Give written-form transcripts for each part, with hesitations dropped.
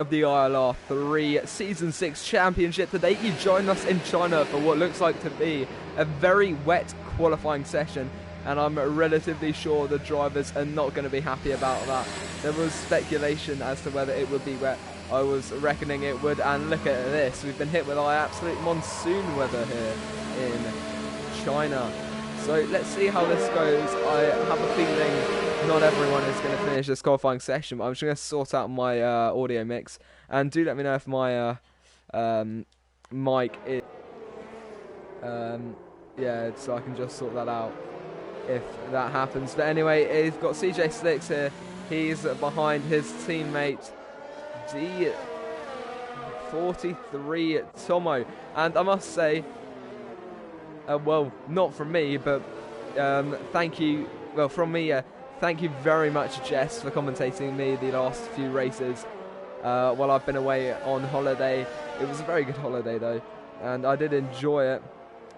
of the ILR3 Season 6 Championship. Today you join us in China for what looks like to be a very wet qualifying session, and I'm relatively sure the drivers are not going to be happy about that. There was speculation as to whether it would be wet. I was reckoning it would, and look at this. We've been hit with our absolute monsoon weather here in China. So let's see how this goes. I have a feeling not everyone is going to finish this qualifying session, but I'm just going to sort out my audio mix. And do let me know if my mic is... yeah, so I can just sort that out if that happens. But anyway, he's got CJ Slicks here. He's behind his teammate D43 Tomo. And I must say... well, not from me, but thank you. Well, from me, thank you very much, Jess, for commentating me the last few races while I've been away on holiday. It was a very good holiday, though, and I did enjoy it.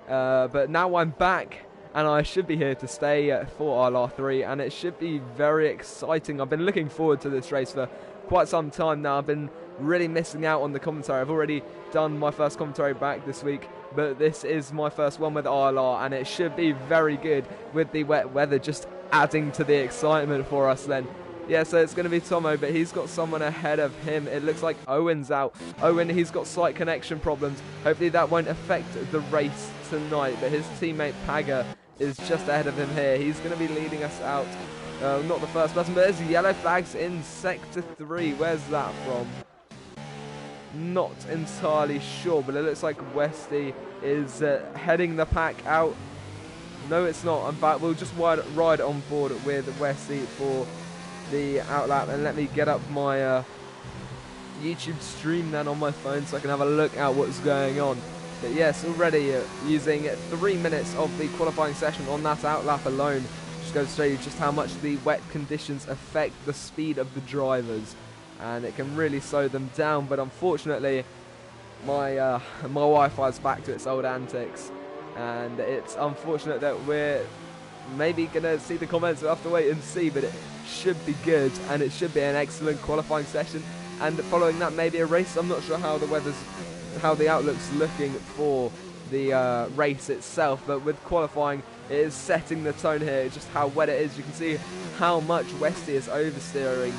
But now I'm back, and I should be here to stay for ILR3, and it should be very exciting. I've been looking forward to this race for quite some time now. I've been really missing out on the commentary. I've already done my first commentary back this week, but this is my first one with ILR, and it should be very good with the wet weather just adding to the excitement for us then. Yeah, so it's going to be Tomo, but he's got someone ahead of him. It looks like Owen's out. Owen, he's got slight connection problems. Hopefully that won't affect the race tonight, but his teammate Paga is just ahead of him here. He's going to be leading us out. Not the first person, but there's yellow flags in Sector 3. Where's that from? Not entirely sure, but it looks like Westy is heading the pack out. No, it's not. In fact, we'll just ride on board with Westy for the outlap, and let me get up my YouTube stream then on my phone so I can have a look at what's going on. But yes, already using 3 minutes of the qualifying session on that outlap alone. Just goes to show you just how much the wet conditions affect the speed of the drivers, and it can really slow them down. But unfortunately, my my Wi-Fi is back to its old antics, and it's unfortunate that we're maybe gonna see the comments. We'll have to wait and see, but it should be good, and it should be an excellent qualifying session. And following that, maybe a race. I'm not sure how the outlook's looking for the race itself, but with qualifying, it is setting the tone here. Just how wet it is. You can see how much Westy is oversteering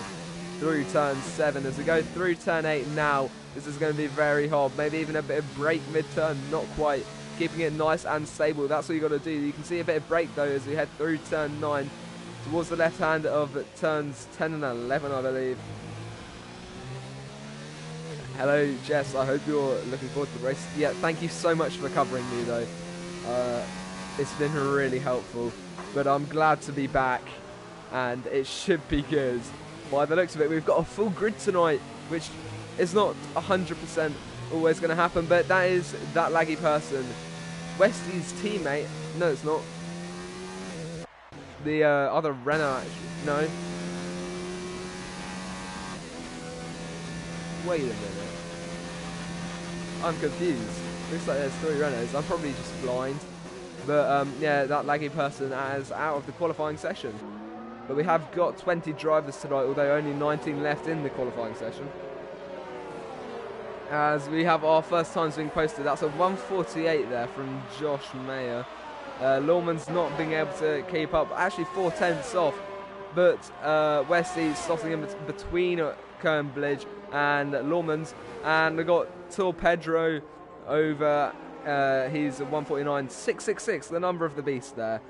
through turn 7. As we go through turn 8 now, this is going to be very hard. Maybe even a bit of brake mid-turn, not quite. Keeping it nice and stable, that's what you got to do. You can see a bit of brake though as we head through turn 9 towards the left hand of turns 10 and 11, I believe. Hello Jess, I hope you're looking forward to the race. Yeah, thank you so much for covering me though. It's been really helpful, but I'm glad to be back, and it should be good. By the looks of it, we've got a full grid tonight, which is not 100% always going to happen, but that is that laggy person, Westy's teammate. No, it's not. The other Renault, actually. No. Wait a minute. I'm confused. Looks like there's 3 Renaults. I'm probably just blind. But yeah, that laggy person is out of the qualifying session. But we have got 20 drivers tonight, although only 19 left in the qualifying session. As we have our first times being posted. That's a 1:48 there from Josh Mayer. Lawman's not being able to keep up. Actually 4/10 off. But Westy slotting in between Kernbridge and Lawman's. And we've got Tor Pedro over. He's at 1:49.666, the number of the beast there.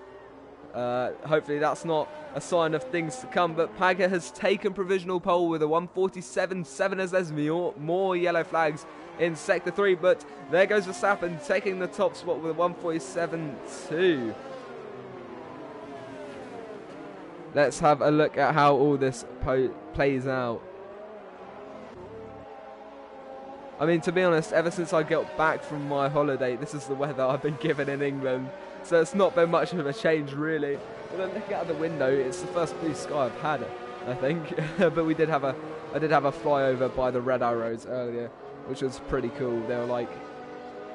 Hopefully that's not a sign of things to come, but Paga has taken provisional pole with a 1:47.7 as there's more yellow flags in Sector 3, but there goes Verstappen taking the top spot with a 1:47.2. Let's have a look at how all this plays out. I mean, to be honest, ever since I got back from my holiday, this is the weather I've been given in England. So it's not been much of a change, really. When I look out the window, it's the first blue sky I've had, I think. But I did have a flyover by the Red Arrows earlier, which was pretty cool. They were like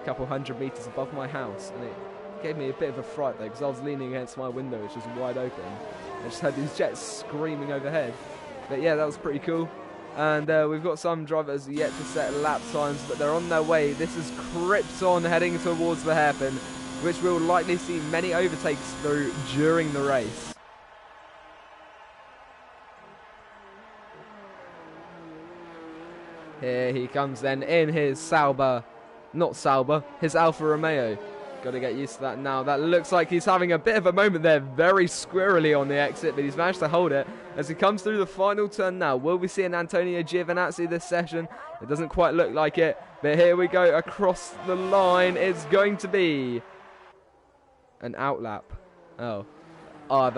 a couple 100 meters above my house, and it gave me a bit of a fright there because I was leaning against my window, which was wide open. I just had these jets screaming overhead. But yeah, that was pretty cool. And we've got some drivers yet to set lap times, but they're on their way. This is Krypton heading towards the hairpin, which we'll likely see many overtakes through during the race. Here he comes then in his his Alfa Romeo. Got to get used to that now. That looks like he's having a bit of a moment there, very squirrely on the exit, but he's managed to hold it as he comes through the final turn now. Will we see an Antonio Giovinazzi this session? It doesn't quite look like it, but here we go across the line. It's going to be an outlap. Oh, I've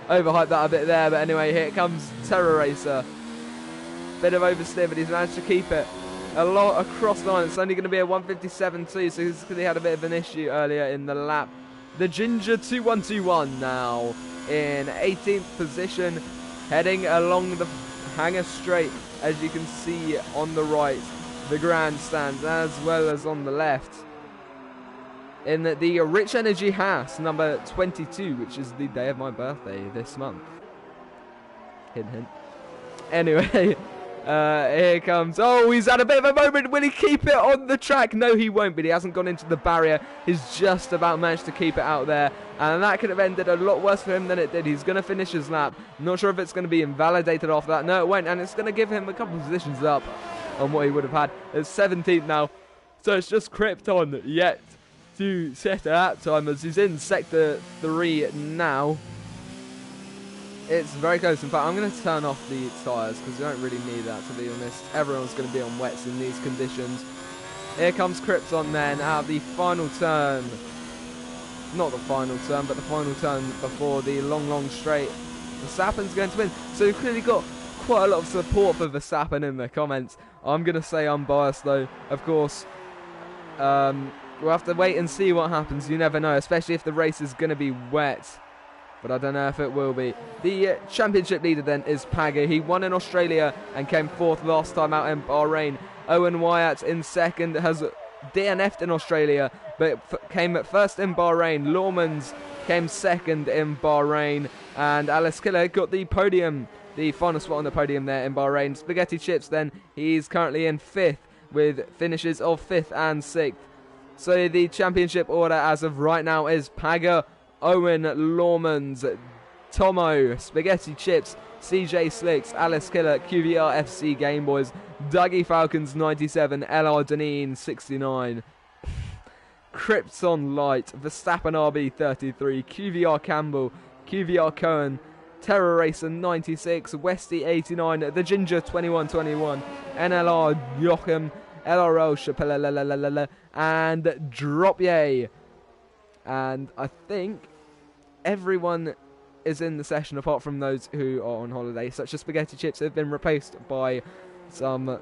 overhyped that a bit there, but anyway, here comes Terror Racer. Bit of oversteer, but he's managed to keep it a lot across the line. It's only going to be a 157.2, so he's because he had a bit of an issue earlier in the lap. The Ginger 2121 now in 18th position, heading along the hangar straight, as you can see on the right, the grandstands, as well as on the left. In the Rich Energy Haas, number 22, which is the day of my birthday this month. Hint, hint. Anyway, here comes. Oh, he's had a bit of a moment. Will he keep it on the track? No, he won't, but he hasn't gone into the barrier. He's just about managed to keep it out there, and that could have ended a lot worse for him than it did. He's going to finish his lap. Not sure if it's going to be invalidated after that. No, it won't, and it's going to give him a couple of positions up on what he would have had. It's 17th now, so it's just Krypton yet to set a lap time as he's in sector 3 now. It's very close. In fact, I'm going to turn off the tyres because you don't really need that, to be honest. Everyone's going to be on wets in these conditions. Here comes Krypton then out of the final turn. Not the final turn, but the final turn before the long straight. Verstappen's going to win. So we've clearly got quite a lot of support for Verstappen in the comments. I'm going to say unbiased though. Of course, we'll have to wait and see what happens. You never know, especially if the race is going to be wet. But I don't know if it will be. The championship leader then is Paga. He won in Australia and came 4th last time out in Bahrain. Owen Wyatt in 2nd has DNF'd in Australia, but came at 1st in Bahrain. Lawmans came 2nd in Bahrain, and Alice Killer got the podium, the final spot on the podium there in Bahrain. Spaghetti Chips then, he's currently in 5th with finishes of 5th and 6th. So the championship order as of right now is Paga, Owen, Lawmans, Tomo, Spaghetti Chips, CJ Slicks, Alice Killer, QVR FC Game Boys, Dougie Falcons 97, LR Deneen 69, Krypton Light, Verstappen RB 33, QVR Campbell, QVR Cohen, Terror Racer 96, Westy 89, The Ginger 2121, NLR Joachim, LRL Chappelle, and Dropye. And I think everyone is in the session apart from those who are on holiday, such as Spaghetti Chips, have been replaced by some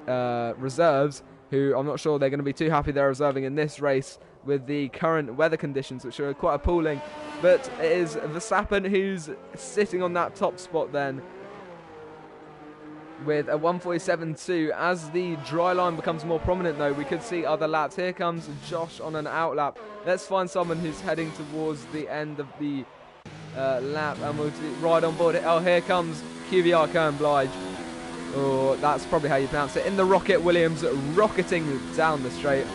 reserves who I'm not sure they're going to be too happy they're reserving in this race with the current weather conditions, which are quite appalling. But it is Verstappen who's sitting on that top spot then with a 147.2. As the dry line becomes more prominent though, we could see other laps. Here comes Josh on an out lap. Let's find someone who's heading towards the end of the lap and we'll ride on board it. Oh, here comes QVR Cohen Blige. Oh, that's probably how you pronounce it. In the Rocket Williams, rocketing down the straight.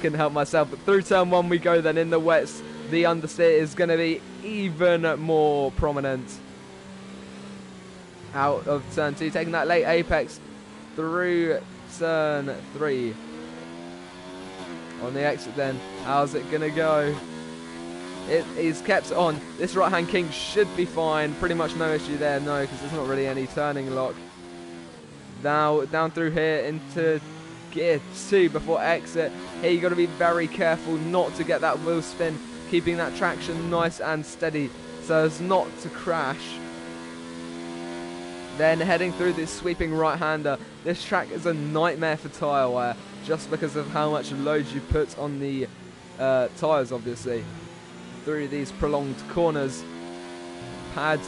Couldn't help myself, but through turn 1 we go then. In the wets, the understeer is going to be even more prominent. Out of turn 2, taking that late apex through turn 3. On the exit then, how's it going to go? It is kept on. This right-hand king should be fine. Pretty much no issue there, no, because there's not really any turning lock. Now, down through here into gear 2 before exit. Here you got to be very careful not to get that wheel spin, keeping that traction nice and steady so as not to crash. Then heading through this sweeping right-hander. This track is a nightmare for tyre wear, just because of how much load you put on the tyres, obviously. Through these prolonged corners. Pad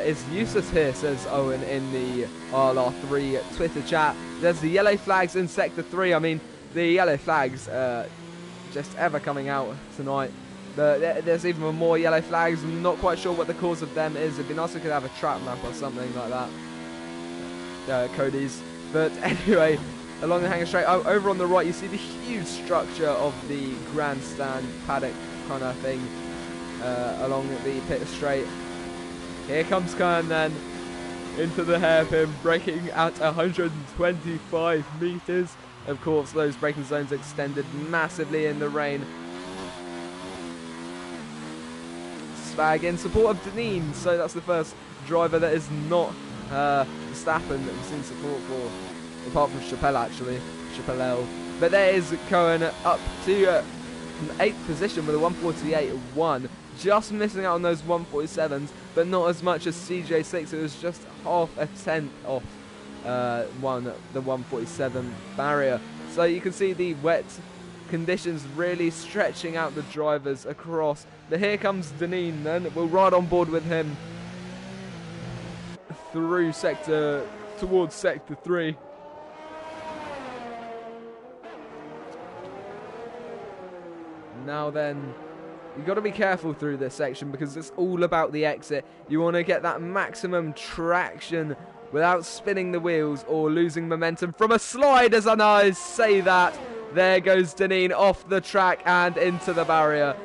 is useless here, says Owen in the ILR3 Twitter chat. There's the yellow flags in Sector 3. I mean, the yellow flags just ever coming out tonight. But there's even more yellow flags. I'm not quite sure what the cause of them is. It'd be nice if we could have a track map or something like that. Cody's. But anyway, along the hangar straight, over on the right, you see the huge structure of the grandstand paddock kind of thing along the pit straight. Here comes Kern then into the hairpin, braking at 125 meters. Of course, those braking zones extended massively in the rain. Spag in support of Deneen, so that's the first driver that is not Verstappen that we've seen support for, apart from Chappelle actually, Chappelle. But there is Cohen up to 8th position with a 148.1, just missing out on those 147s, but not as much as CJ6. It was just half a tenth off the 147 barrier. So you can see the wet conditions really stretching out the drivers across. But here comes Deneen then. We'll ride on board with him through towards sector 3. Now then, you've got to be careful through this section because it's all about the exit. You want to get that maximum traction without spinning the wheels or losing momentum from a slide, as I say that. There goes Deneen off the track and into the barrier.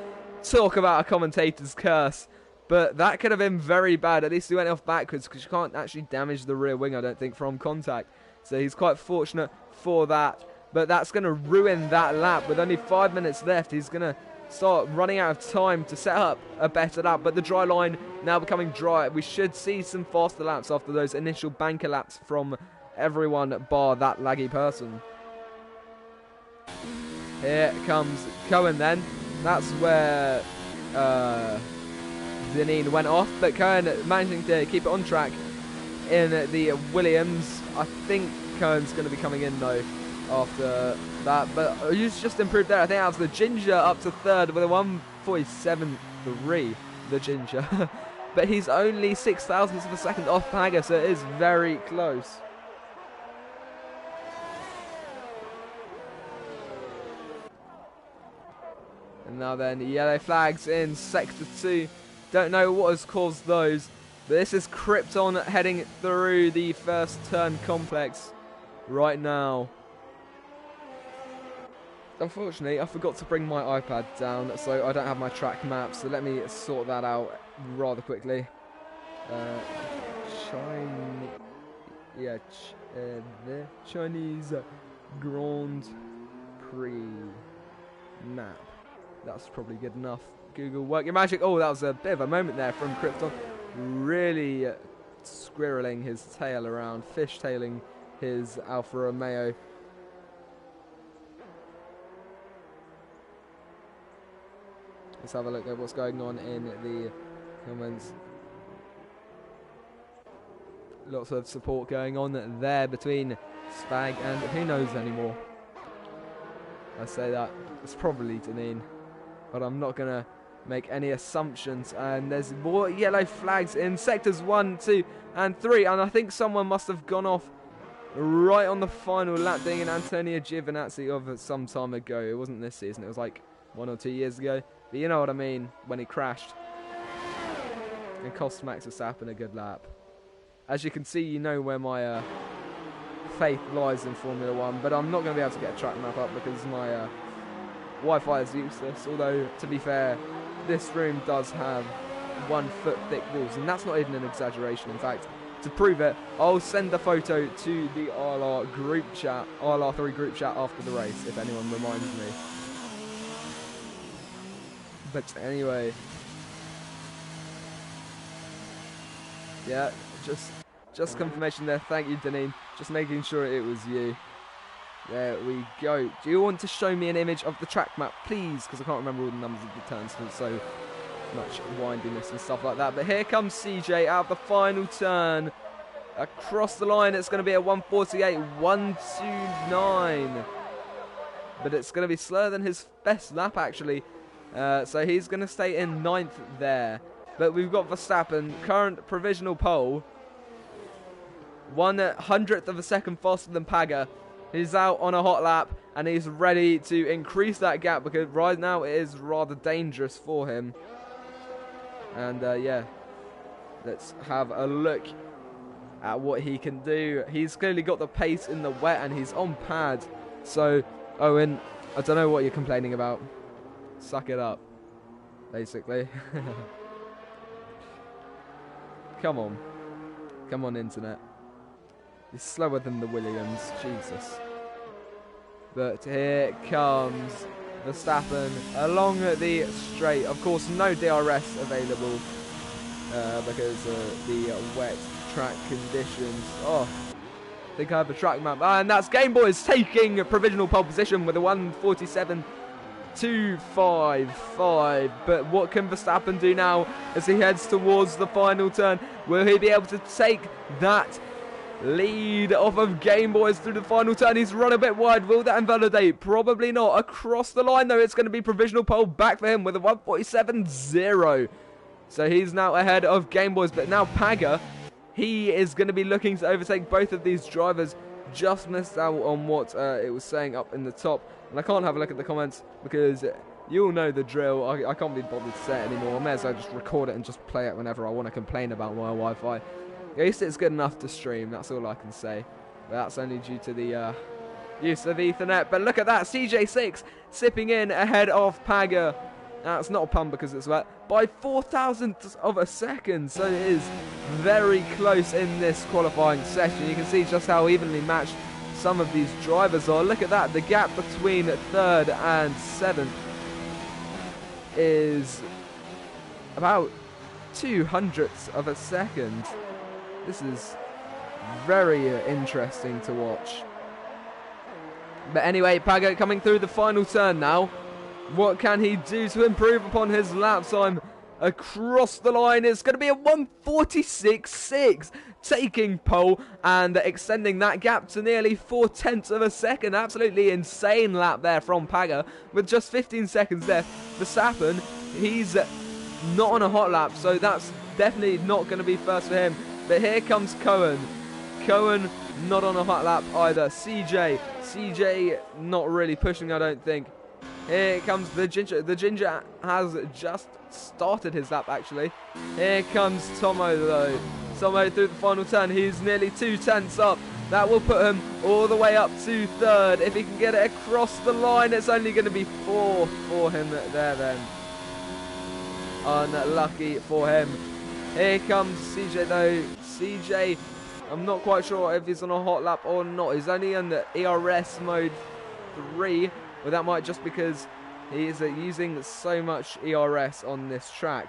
Talk about a commentator's curse. But that could have been very bad. At least he went off backwards because you can't actually damage the rear wing, I don't think, from contact. So he's quite fortunate for that. But that's going to ruin that lap. With only 5 minutes left, he's going to start running out of time to set up a better lap. But the dry line now becoming dry. We should see some faster laps after those initial banker laps from everyone bar that laggy person. Here comes Cohen then. That's where Deneen went off, but Cohen managing to keep it on track in the Williams. I think Cohen's going to be coming in though after that, but he's just improved there. I think that was the Ginger up to 3rd with a 147.3, the Ginger. But he's only 6 thousandths of a second off Paga, so it is very close. And now then, yellow flags in sector 2. Don't know what has caused those, but this is Krypton heading through the first turn complex right now. Unfortunately, I forgot to bring my iPad down, so I don't have my track map, so let me sort that out rather quickly. The Chinese Grand Prix map. That's probably good enough. Google, work your magic. Oh, that was a bit of a moment there from Krypton. Really squirreling his tail around, fishtailing his Alfa Romeo. Let's have a look at what's going on in the comments. Lots of support going on there between Spag and who knows anymore. I say that. It's probably Deneen, but I'm not going to make any assumptions. And there's more yellow flags in sectors 1, 2 and 3, and I think someone must have gone off right on the final lap, being an Antonio Giovinazzi of some time ago. It wasn't this season, it was like 1 or 2 years ago, but you know what I mean, when he crashed and cost Max Verstappen a good lap. As you can see, you know where my faith lies in Formula 1, but I'm not going to be able to get a track map up because my Wi-Fi is useless. Although, to be fair, this room does have 1 foot thick walls, and that's not even an exaggeration. In fact, to prove it, I'll send a photo to the ILR group chat, ILR3 group chat after the race, if anyone reminds me. But anyway, yeah, just confirmation there. Thank you, Deneen. Just making sure it was you. There we go. Do you want to show me an image of the track map, please? Because I can't remember all the numbers of the turns, there's so much windiness and stuff like that. But here comes CJ out of the final turn. Across the line, it's going to be a 148.129. But it's going to be slower than his best lap, actually. So he's going to stay in 9th there. But we've got Verstappen, current provisional pole. 1/100th of a second faster than Paga. He's out on a hot lap, and he's ready to increase that gap because right now it is rather dangerous for him. And yeah, let's have a look at what he can do. He's clearly got the pace in the wet and he's on pad. So, Owen, I don't know what you're complaining about. Suck it up, basically. Come on. Come on, internet. He's slower than the Williams. Jesus. But here comes Verstappen along the straight. Of course, no DRS available because of the wet track conditions. Oh, I think I have a track map. And that's Game Boys taking a provisional pole position with a 1:47.255. But what can Verstappen do now as he heads towards the final turn? Will he be able to take that lead off of Game Boys through the final turn? He's run a bit wide. Will that invalidate? Probably not. Across the line, though, it's going to be provisional pole back for him with a 1:47.0. So he's now ahead of Game Boys. But now Paga, he is going to be looking to overtake both of these drivers. Just missed out on what it was saying up in the top. And I can't have a look at the comments because you all know the drill. I can't be bothered to say it anymore. I may as well just record it and just play it whenever I want to complain about my Wi-Fi. At least it's good enough to stream, that's all I can say. But that's only due to the use of Ethernet. But look at that, CJ6 sipping in ahead of Paga. That's not a pun because it's wet. By 0.004 of a second. So it is very close in this qualifying session. You can see just how evenly matched some of these drivers are. Look at that, the gap between 3rd and 7th is about 0.02 of a second. This is very interesting to watch. But anyway, Paga coming through the final turn now. What can he do to improve upon his lap time? Across the line, it's going to be a 1:46.6. Taking pole and extending that gap to nearly 0.4 of a second. Absolutely insane lap there from Paga with just 15 seconds left. Verstappen, he's not on a hot lap, so that's definitely not going to be first for him. But here comes Cohen. Cohen not on a hot lap either. CJ not really pushing, I don't think. Here comes the Ginger. The Ginger has just started his lap, actually. Here comes Tomo, though. Tomo through the final turn. He's nearly 0.2 up. That will put him all the way up to 3rd. If he can get it across the line, it's only going to be 4 for him there then. Unlucky for him. Here comes CJ, though. CJ, I'm not quite sure if he's on a hot lap or not. He's only on the ERS mode 3. Well, that might just because he is using so much ERS on this track.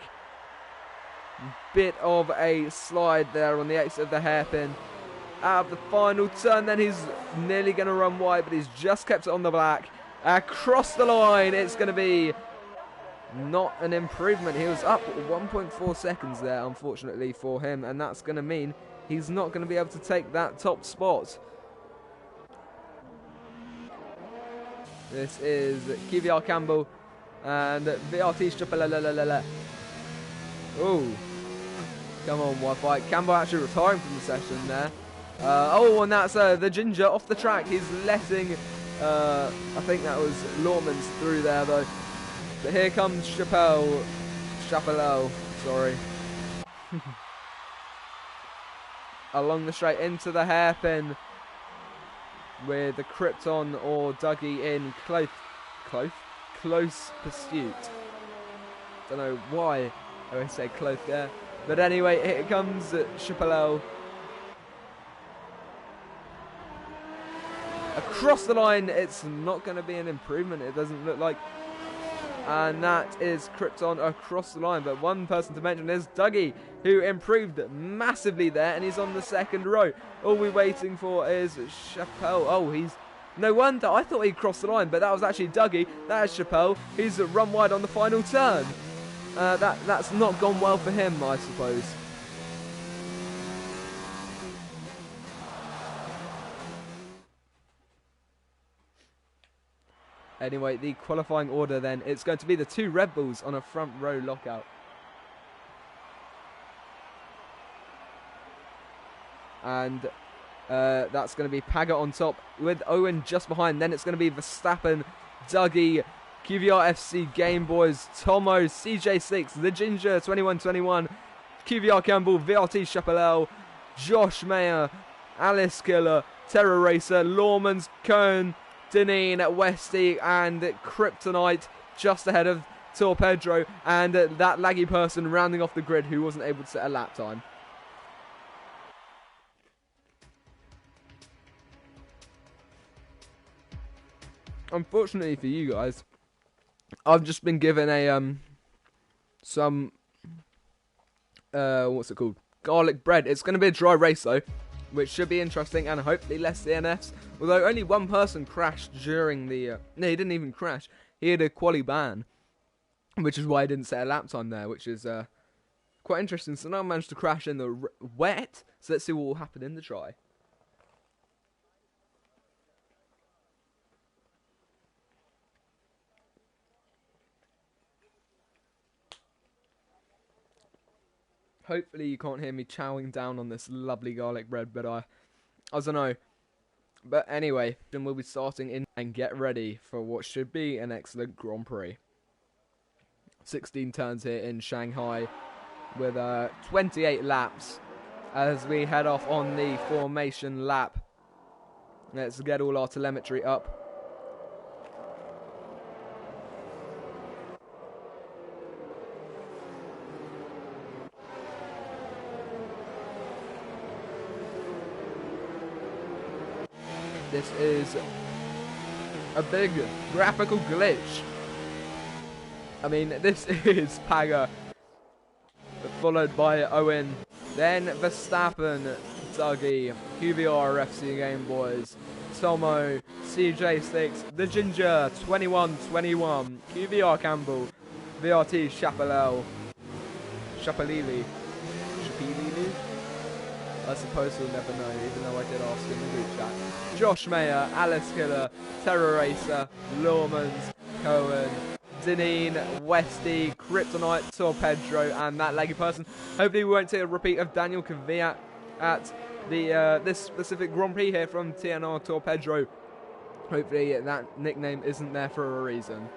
Bit of a slide there on the exit of the hairpin. Out of the final turn, then he's nearly going to run wide, but he's just kept it on the black. Across the line, it's going to be not an improvement. He was up 1.4 seconds there, unfortunately, for him, and that's going to mean he's not going to be able to take that top spot. This is QVR Campbell and VRT Strapalala. Oh, come on, Wi-Fi. Campbell actually retiring from the session there. Oh, and that's the Ginger off the track. He's letting, I think that was Lawman's through there, though. But here comes Chapelel, sorry. Along the straight into the hairpin with the Krypton or Dougie in close pursuit. Don't know why I always say close there. But anyway, here comes Chapelel. Across the line, it's not going to be an improvement, it doesn't look like. And that is Krypton across the line. But one person to mention is Dougie, who improved massively there, and he's on the 2nd row. All we're waiting for is Chappelle. Oh, he's... No wonder, I thought he'd crossed the line, but that was actually Dougie. That is Chappelle. He's run wide on the final turn. That's not gone well for him, I suppose. Anyway, the qualifying order then, it's going to be the 2 Red Bulls on a front row lockout. And that's going to be Paga on top with Owen just behind. Then it's going to be Verstappen, Dougie, QVR FC Game Boys, Tomo, CJ6, The Ginger 2121, QVR Campbell, VRT Chapelel, Josh Mayer, Alice Killer, Terror Racer, Lawmans, Cohen, Deneen, Westy, and Kryptonite just ahead of Torpedro, and that laggy person rounding off the grid who wasn't able to set a lap time. Unfortunately for you guys, I've just been given a some what's it called? Garlic bread. It's going to be a dry race though, which should be interesting and hopefully less DNFs. Although only one person crashed during the no, he didn't even crash. He had a quali ban, which is why I didn't set a lap time there, which is quite interesting. So now I managed to crash in the wet. So let's see what will happen in the dry. Hopefully you can't hear me chowing down on this lovely garlic bread, but I don't know. But anyway, then we'll be starting in and get ready for what should be an excellent Grand Prix. 16 turns here in Shanghai with 28 laps as we head off on the formation lap. Let's get all our telemetry up. This is a big graphical glitch. I mean, this is Paga, followed by Owen, then Verstappen, Dougie, QVR FC Game Boys, Tomo, CJ6, The Ginger, 2121, QVR Campbell, VRT Chapelele, I suppose we'll never know, even though I did ask in the group chat. Josh Mayer, Alice Killer, Terror Racer, Lawmans, Cohen, Deneen, Westy, Kryptonite, Torpedro, and that laggy person. Hopefully we won't see a repeat of Daniel Kvyat at the this specific Grand Prix here from TNR Torpedro. Hopefully that nickname isn't there for a reason.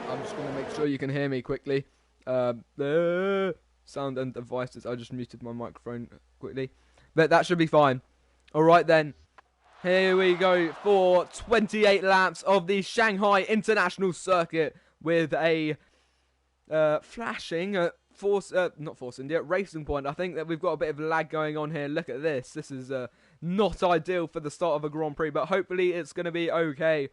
I'm just going to make sure you can hear me quickly. Sound and devices. I just muted my microphone quickly. But that should be fine. Alright then. Here we go for 28 laps of the Shanghai International Circuit with a flashing not Force India, Racing Point. I think that we've got a bit of lag going on here. Look at this. This is not ideal for the start of a Grand Prix, but hopefully it's going to be okay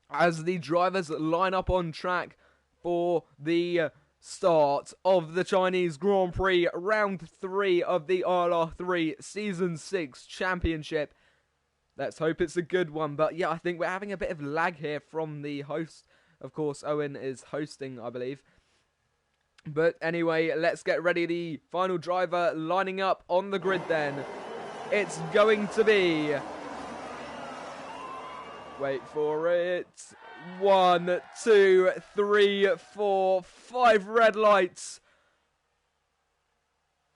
as the drivers line up on track for the start of the Chinese Grand Prix, round 3 of the ILR3 Season 6 Championship. Let's hope it's a good one, but yeah, I think we're having a bit of lag here from the host. Of course, Owen is hosting, I believe. But anyway, let's get ready. The final driver lining up on the grid then. It's going to be... Wait for it. 1, 2, 3, 4, 5 red lights.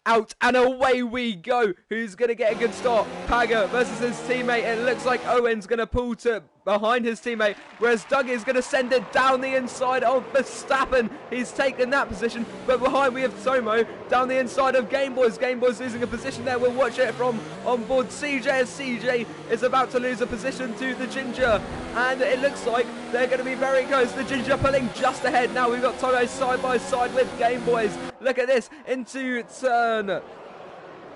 Out and away we go. Who's going to get a good start? Paga versus his teammate. It looks like Owen's going to pull to behind his teammate, whereas Doug is going to send it down the inside of Verstappen. He's taken that position, but behind we have Tomo down the inside of Game Boys. Game Boys losing a position there. We'll watch it from on board CJ as CJ is about to lose a position to the Ginger, and it looks like they're going to be very close. The Ginger pulling just ahead. Now we've got Tomo side by side with Game Boys. Look at this into turn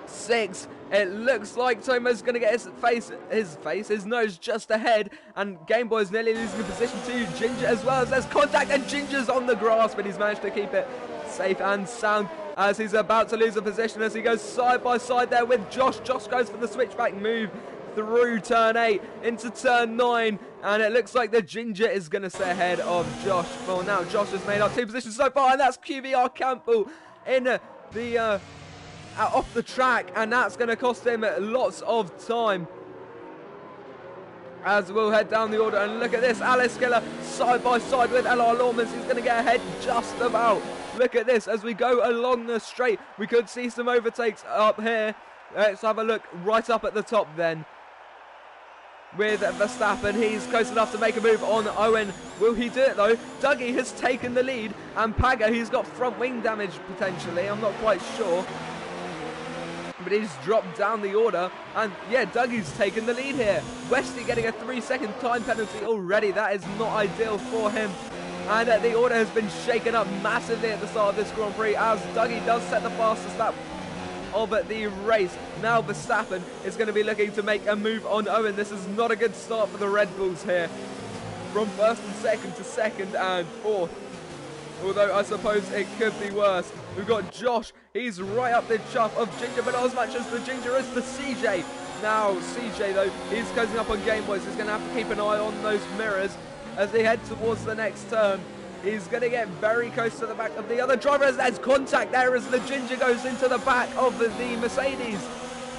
6. It looks like Tomo's going to get his nose just ahead, and Game Boy's nearly losing the position to Ginger as well, as there's contact and Ginger's on the grass, but he's managed to keep it safe and sound as he's about to lose a position as he goes side by side there with Josh. Josh goes for the switchback move through turn 8 into turn 9, And it looks like the Ginger is going to stay ahead of Josh. Well, now Josh has made up 2 positions so far, and that's QBR Campbell in the off the track, and that's going to cost him lots of time. As we'll head down the order, and look at this, Alice Killer side by side with LR Lawmans. He's going to get ahead just about. Look at this, as we go along the straight, we could see some overtakes up here. Let's have a look right up at the top then. With Verstappen, he's close enough to make a move on Owen. Will he do it though? Dougie has taken the lead, and Paga, he's got front wing damage potentially, I'm not quite sure. But he's dropped down the order, and yeah, Dougie's taken the lead here. Westy getting a 3-second time penalty already. That is not ideal for him. And the order has been shaken up massively at the start of this Grand Prix, as Dougie does set the fastest lap of the race. Now Verstappen is going to be looking to make a move on Owen. This is not a good start for the Red Bulls here. From first and second to second and fourth. Although I suppose it could be worse. We've got Josh. He's right up the chuff of Ginger, but not as much as the Ginger as the CJ. Now CJ though, he's closing up on Game Boys. He's going to have to keep an eye on those mirrors as they head towards the next turn. He's going to get very close to the back of the other driver as there's contact there as the Ginger goes into the back of the Mercedes.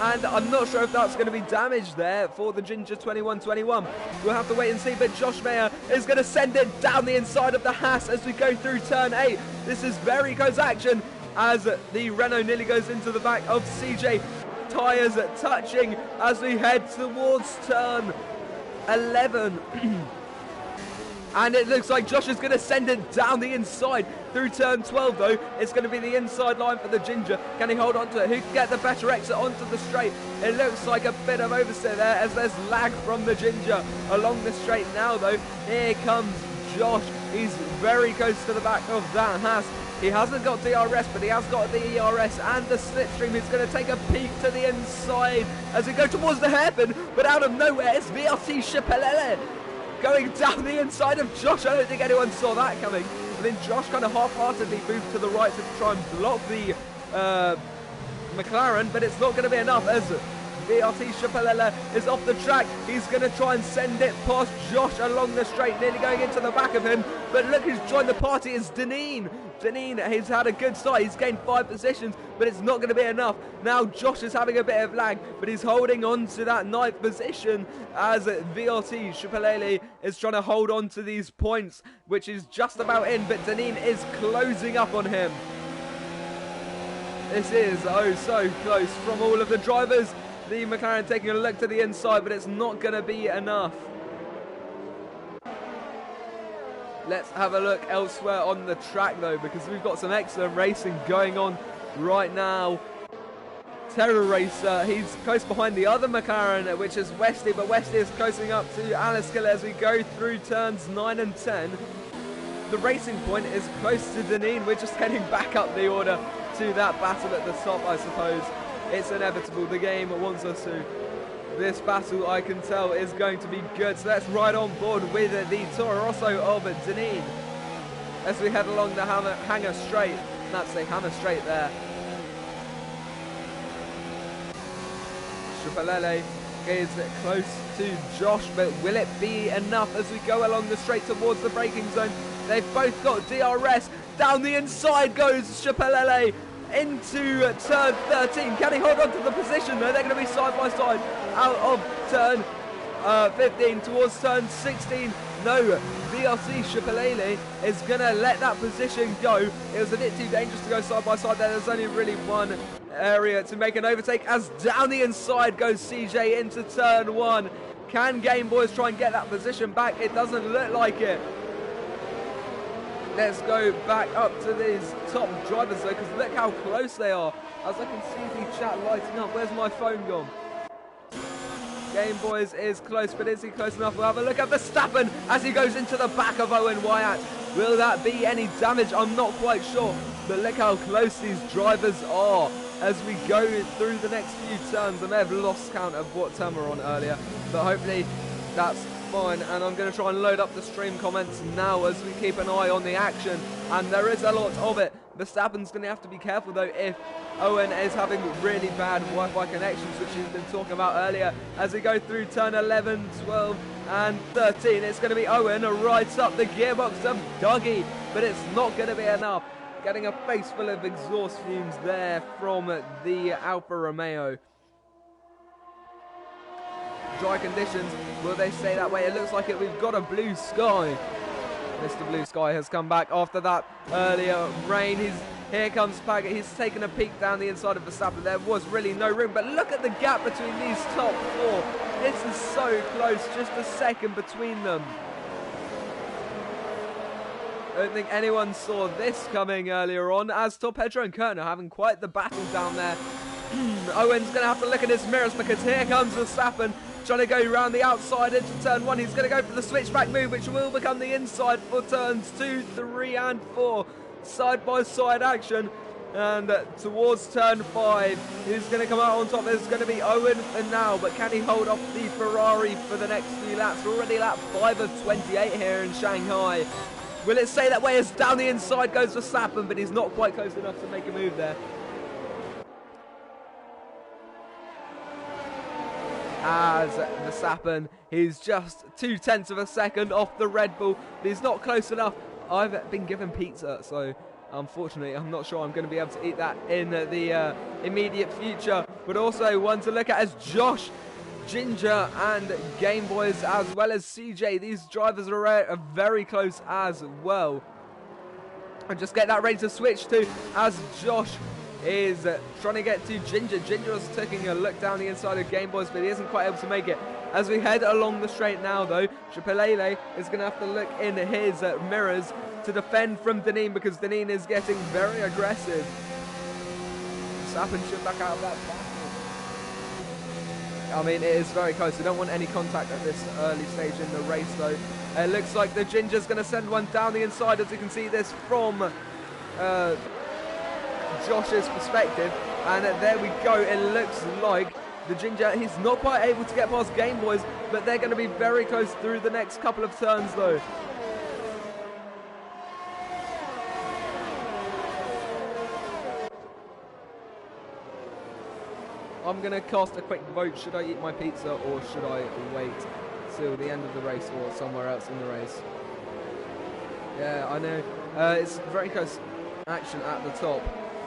And I'm not sure if that's going to be damaged there for the Ginger 2121. We'll have to wait and see, but Josh Mayer is going to send it down the inside of the Haas as we go through turn 8. This is very close action as the Renault nearly goes into the back of CJ. Tyres touching as we head towards turn 11. And it looks like Josh is going to send it down the inside through turn 12 though. It's going to be the inside line for the Ginger. Can he hold on to it? Who can get the better exit onto the straight? It looks like a bit of oversteer there as there's lag from the Ginger along the straight now though. Here comes Josh. He's very close to the back of that Haas. He hasn't got DRS, but he has got the ERS and the slipstream. He's going to take a peek to the inside as we go towards the hairpin, but out of nowhere it's VRT Chapelele going down the inside of Josh. I don't think anyone saw that coming. And then Josh kind of half-heartedly moved to the right to try and block the McLaren, but it's not going to be enough as VRT Chapelele is off the track. He's going to try and send it past Josh along the straight, nearly going into the back of him. But look who's joined the party is Deneen. Deneen, he's had a good start. He's gained 5 positions, but it's not going to be enough. Now Josh is having a bit of lag, but he's holding on to that 9th position as VRT Chapelele is trying to hold on to these points, which is just about in, but Deneen is closing up on him. This is oh so close from all of the drivers. The McLaren taking a look to the inside, but it's not going to be enough. Let's have a look elsewhere on the track though, because we've got some excellent racing going on right now. Terror Racer, he's close behind the other McLaren, which is Westy, but Westy is closing up to Alice Killer as we go through turns 9 and 10. The Racing Point is close to Deneen. We're just heading back up the order to that battle at the top, I suppose. It's inevitable, the game wants us to. This battle, I can tell, is going to be good. So let's ride on board with the Toro Rosso of Deneen as we head along the Hangar Straight. That's the Hammer Straight there. Chapelele is close to Josh, but will it be enough as we go along the straight towards the braking zone? They've both got DRS. Down the inside goes Chapelele into turn 13. Can he hold on to the position? No, they're going to be side by side out of turn 15 towards turn 16. No, VRT Chapelele is going to let that position go. It was a bit too dangerous to go side by side there. There's only really one area to make an overtake as down the inside goes CJ into turn 1. Can Game Boys try and get that position back? It doesn't look like it. Let's go back up to these top drivers though, because look how close they are. As I can see the chat lighting up. Where's my phone gone? Game Boys is close, but is he close enough? We'll have a look at Verstappen as he goes into the back of Owen Wyatt. Will that be any damage? I'm not quite sure, but look how close these drivers are as we go through the next few turns. I may have lost count of what turn we're on earlier, but hopefully that's fine. And I'm going to try and load up the stream comments now as we keep an eye on the action, and there is a lot of it. Verstappen's going to have to be careful though if Owen is having really bad Wi-Fi connections, which he's been talking about earlier, as we go through turn 11, 12, and 13. It's going to be Owen right up the gearbox of Dougie, but it's not going to be enough. Getting a face full of exhaust fumes there from the Alfa Romeo. Dry conditions, will they stay that way? It looks like it. We've got a blue sky. Mr. Blue Sky has come back after that earlier rain. Here comes Paget. He's taken a peek down the inside of Verstappen. There was really no room, but look at the gap between these top four. This is so close, just a second between them. I don't think anyone saw this coming earlier on, as Torpedro and Kerner having quite the battle down there. Owen's going to have to look at his mirrors, because here comes Verstappen trying to go around the outside into turn 1. He's going to go for the switchback move, which will become the inside for turns 2, 3 and 4. Side by side action, and towards turn 5, who's going to come out on top? It's going to be Owen for now, but can he hold off the Ferrari for the next few laps? We're already lap 5 of 28 here in Shanghai. Will it stay that way as down the inside goes Verstappen, but he's not quite close enough to make a move there. As Verstappen, he's just 0.2 of a second off the Red Bull, but he's not close enough. I've been given pizza, so unfortunately I'm not sure I'm going to be able to eat that in the immediate future. But also one to look at is Josh, Ginger and Game Boys, as well as CJ. These drivers are very close as well. And just get that ready to switch to, as Josh is trying to get to Ginger. Ginger is taking a look down the inside of Game Boys, but he isn't quite able to make it. As we head along the straight now, though, Chapelele is going to have to look in his mirrors to defend from Deneen, because Deneen is getting very aggressive. Verstappen should back out of that battle. I mean, it is very close. We don't want any contact at this early stage in the race, though. It looks like the Ginger's going to send one down the inside, as you can see this from Josh's perspective. And there we go. It looks like the Ginger, he's not quite able to get past Game Boys, but they're going to be very close through the next couple of turns, though. I'm going to cast a quick vote. Should I eat my pizza, or should I wait till the end of the race or somewhere else in the race? Yeah, I know. It's very close action at the top.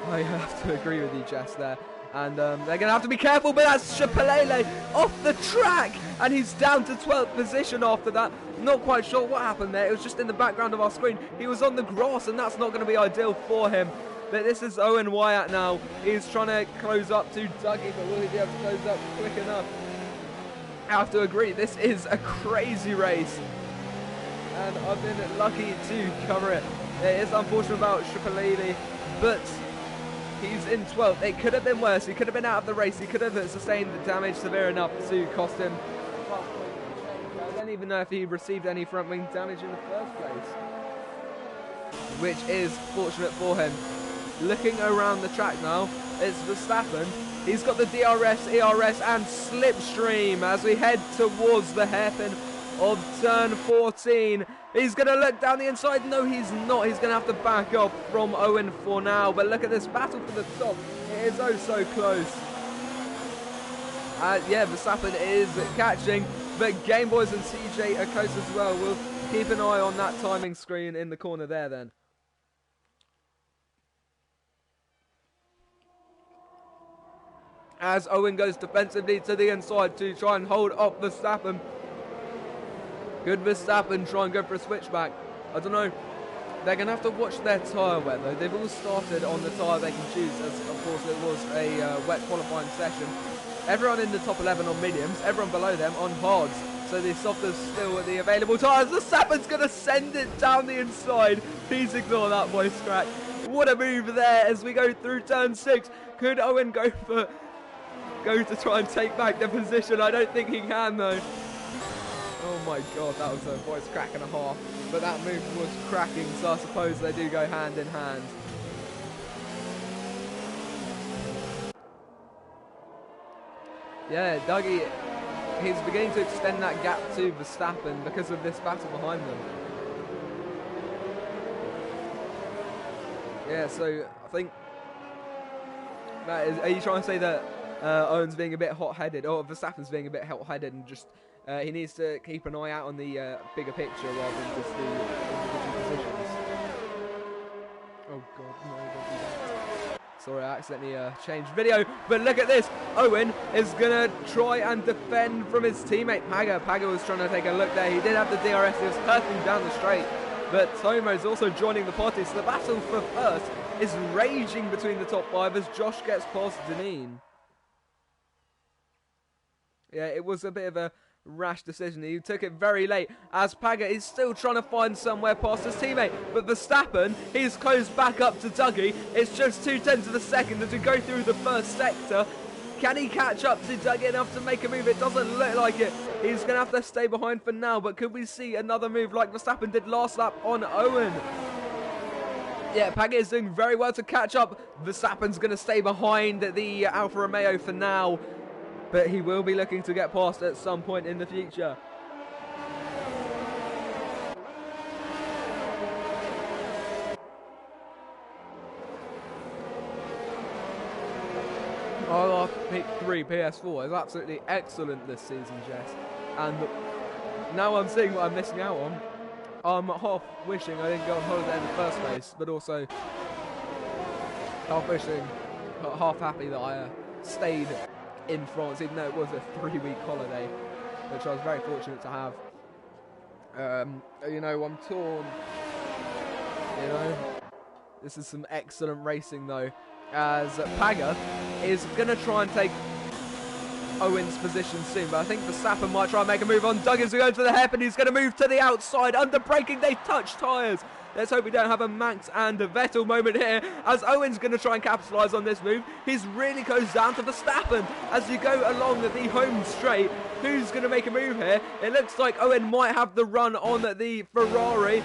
I have to agree with you, Jess, there. And they're going to have to be careful, but that's Chapelele off the track, and he's down to 12th position after that. Not quite sure what happened there. It was just in the background of our screen. He was on the grass, and that's not going to be ideal for him. But this is Owen Wyatt now. He's trying to close up to Dougie, but will he be able to close up quick enough? I have to agree, this is a crazy race, and I've been lucky to cover it. It is unfortunate about Chapelele, but he's in 12th. It could have been worse. He could have been out of the race. He could have sustained the damage severe enough to cost him. I don't even know if he received any front wing damage in the first place, which is fortunate for him. Looking around the track now, it's Verstappen. He's got the DRS, ERS and slipstream as we head towards the hairpin of turn 14. He's going to look down the inside. No, he's not. He's going to have to back up from Owen for now. But look at this battle for the top. It is oh so close. Yeah, Verstappen is catching, but Game Boys and CJ are close as well. We'll keep an eye on that timing screen in the corner there then. As Owen goes defensively to the inside to try and hold off Verstappen. Could Verstappen try and go for a switchback? I don't know. They're going to have to watch their tyre wear, though. They've all started on the tyre they can choose, as of course it was a wet qualifying session. Everyone in the top 11 on mediums, everyone below them on hards. So the softers still the available tyres. Verstappen's going to send it down the inside. Please ignore that voice crack. What a move there as we go through turn 6. Could Owen go to try and take back the position? I don't think he can, though. Oh my god, that was a voice crack and a half. But that move was cracking, so I suppose they do go hand in hand. Yeah, Dougie, he's beginning to extend that gap to Verstappen because of this battle behind them. Yeah, so I think that is, are you trying to say that Owen's being a bit hot-headed, or Verstappen's being a bit hot-headed, and just he needs to keep an eye out on the bigger picture rather than just the individual positions. Oh god, no, don't do that. Sorry, I accidentally changed video, but look at this. Owen is going to try and defend from his teammate Paga. Paga was trying to take a look there. He did have the DRS, he was hurtling down the straight, but Tomo is also joining the party, so the battle for first is raging between the top 5 as Josh gets past Deneen. Yeah, it was a bit of a rash decision. He took it very late as Paga is still trying to find somewhere past his teammate, but Verstappen, he's closed back up to Dougie. It's just 0.2 of a second as we go through the first sector. Can he catch up to Dougie enough to make a move? It doesn't look like it. He's going to have to stay behind for now, but could we see another move like Verstappen did last lap on Owen? Yeah, Paga is doing very well to catch up. Verstappen's going to stay behind the Alfa Romeo for now, but he will be looking to get past at some point in the future. ILR3 PS4 is absolutely excellent this season, Jess. And now I'm seeing what I'm missing out on. I'm half wishing I didn't go on holiday in the first place, but also half wishing, half happy that I stayed in France, even though it was a 3-week holiday, which I was very fortunate to have. You know, I'm torn. You know, this is some excellent racing though, as Paga is going to try and take Owen's position soon, but I think Verstappen might try and make a move on Doug as we go to the hairpin. He's going to move to the outside. Under braking, they touch tyres. Let's hope we don't have a Max and a Vettel moment here, as Owen's going to try and capitalise on this move. He's really close down to Verstappen as you go along the home straight. Who's going to make a move here? It looks like Owen might have the run on the Ferrari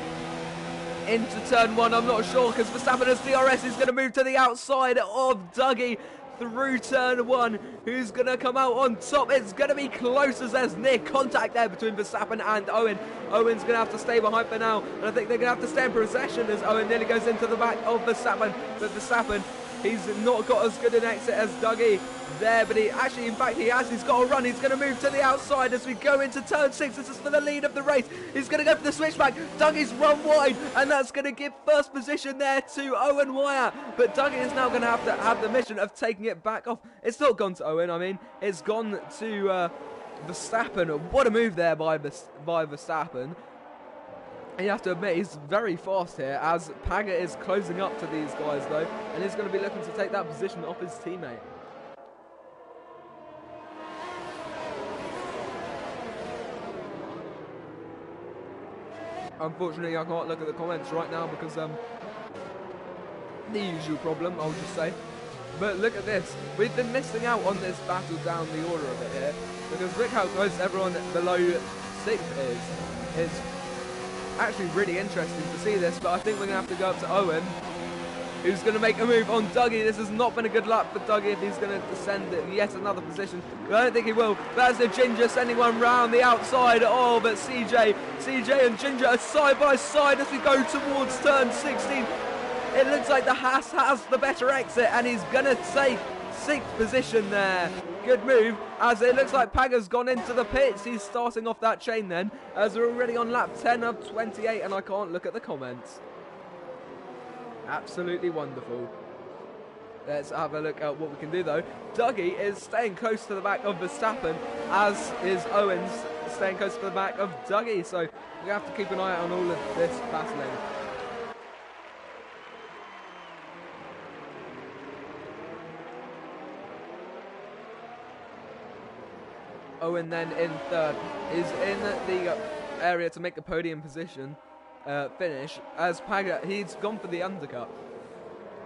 into turn 1. I'm not sure, because Verstappen has DRS. He's going to move to the outside of Dougie through turn 1. Who's going to come out on top? It's going to be close as there's near contact there between Verstappen and Owen. Owen's going to have to stay behind for now, and I think they're going to have to stay in possession as Owen nearly goes into the back of Verstappen. But Verstappen, he's not got as good an exit as Dougie there, but he actually, in fact, he has. He's got a run. He's going to move to the outside as we go into turn 6. This is for the lead of the race. He's going to go for the switchback. Dougie's run wide, and that's going to give first position there to Owen Wyatt. But Dougie is now going to have the mission of taking it back off. It's not gone to Owen. I mean, it's gone to Verstappen. What a move there by Verstappen. And you have to admit, he's very fast here, as Paga is closing up to these guys though, and he's going to be looking to take that position off his teammate. Unfortunately, I can't look at the comments right now because the usual problem, I'll just say. But look at this. We've been missing out on this battle down the order of it here, because look how close everyone below 6th is. It's actually really interesting to see this, but I think we're going to have to go up to Owen, who's going to make a move on Dougie. This has not been a good luck for Dougie if he's going to descend yet another position. But I don't think he will. That's the Ginger sending one round the outside. Oh, but CJ and Ginger are side by side as we go towards turn 16. It looks like the Haas has the better exit, and he's going to take 6th position there. Good move, as it looks like Paga's gone into the pits. He's starting off that chain then, as we're already on lap 10 of 28, and I can't look at the comments. Absolutely wonderful. Let's have a look at what we can do though. Dougie is staying close to the back of Verstappen, as is Owens staying close to the back of Dougie. So we have to keep an eye on all of this battling. Owen then in 3rd is in the area to make the podium position finish, as Paga, he's gone for the undercut,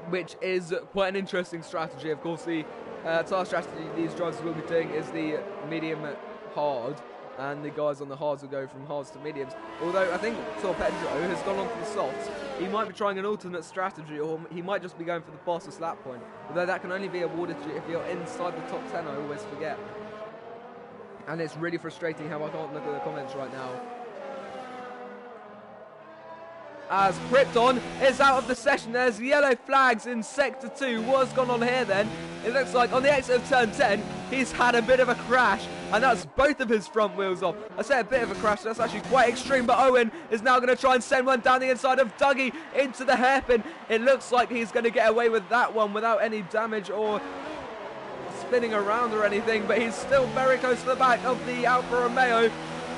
which is quite an interesting strategy. Of course, the task strategy these drivers will be doing is the medium hard, and the guys on the hards will go from hards to mediums. Although I think Torpedro has gone on for the softs. He might be trying an alternate strategy, or he might just be going for the fastest lap point, although that can only be awarded to you if you're inside the top 10, I always forget. And it's really frustrating how I can't look at the comments right now. as Krypton is out of the session. There's yellow flags in Sector 2. What's gone on here then? It looks like on the exit of Turn 10, he's had a bit of a crash, and that's both of his front wheels off. I say a bit of a crash, that's actually quite extreme, but Owen is now going to try and send one down the inside of Dougie into the hairpin. It looks like he's going to get away with that one without any damage or spinning around or anything, but he's still very close to the back of the Alfa Romeo.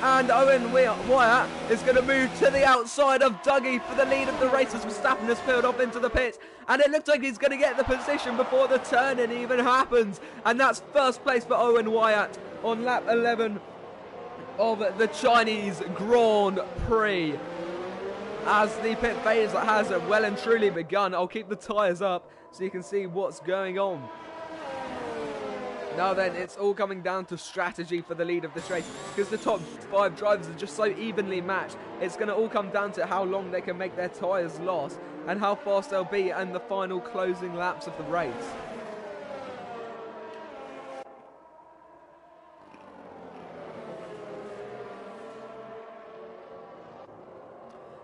And Owen Wyatt is going to move to the outside of Dougie for the lead of the race as Verstappen has peeled off into the pits. And it looks like he's going to get the position before the turn-in even happens. And that's first place for Owen Wyatt on lap 11 of the Chinese Grand Prix. As the pit phase has well and truly begun, I'll keep the tyres up so you can see what's going on. Now then, it's all coming down to strategy for the lead of this race, because the top 5 drivers are just so evenly matched. It's going to all come down to how long they can make their tyres last and how fast they'll be in the final closing laps of the race.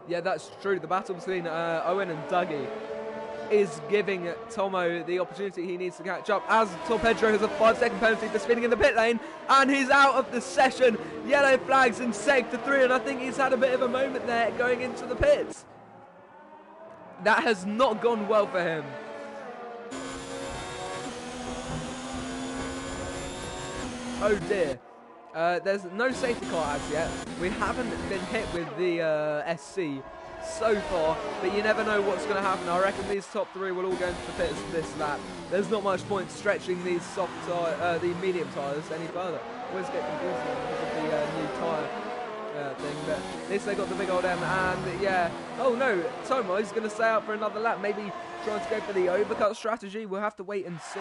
Yeah, that's true. The battle between Owen and Dougie is giving Tomo the opportunity he needs to catch up, as Tor Pedro has a 5-second penalty for spinning in the pit lane, and he's out of the session. Yellow flags in Sector 3, and I think he's had a bit of a moment there going into the pits. That has not gone well for him. Oh dear. There's no safety car as yet. We haven't been hit with the SC so far, but you never know what's going to happen. I reckon these top 3 will all go into the pits this lap. There's not much point stretching these the medium tyres any further. Always get confused because of the new tyre thing, but at least they got the big old M, and yeah. Oh no, Tomo's going to stay out for another lap, maybe trying to go for the overcut strategy. We'll have to wait and see.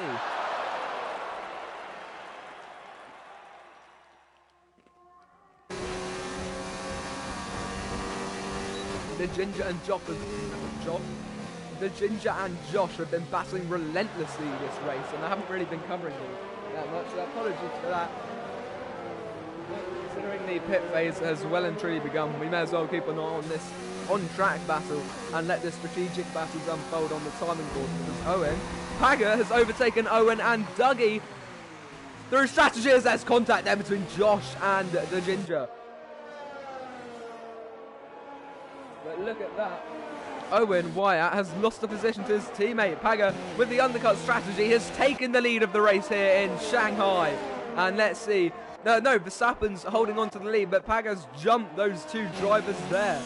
The Ginger and Josh have been battling relentlessly this race, and I haven't really been covering them that much, so apologies for that. Considering the pit phase has well and truly begun, we may as well keep an eye on this on-track battle and let the strategic battles unfold on the timing board, because Pagger has overtaken Owen and Dougie through strategy, as there's contact there between Josh and the Ginger. But look at that. Owen Wyatt has lost the position to his teammate. Pagger, with the undercut strategy, has taken the lead of the race here in Shanghai. And let's see. No, Verstappen's holding on to the lead, but Pagger's jumped those 2 drivers there.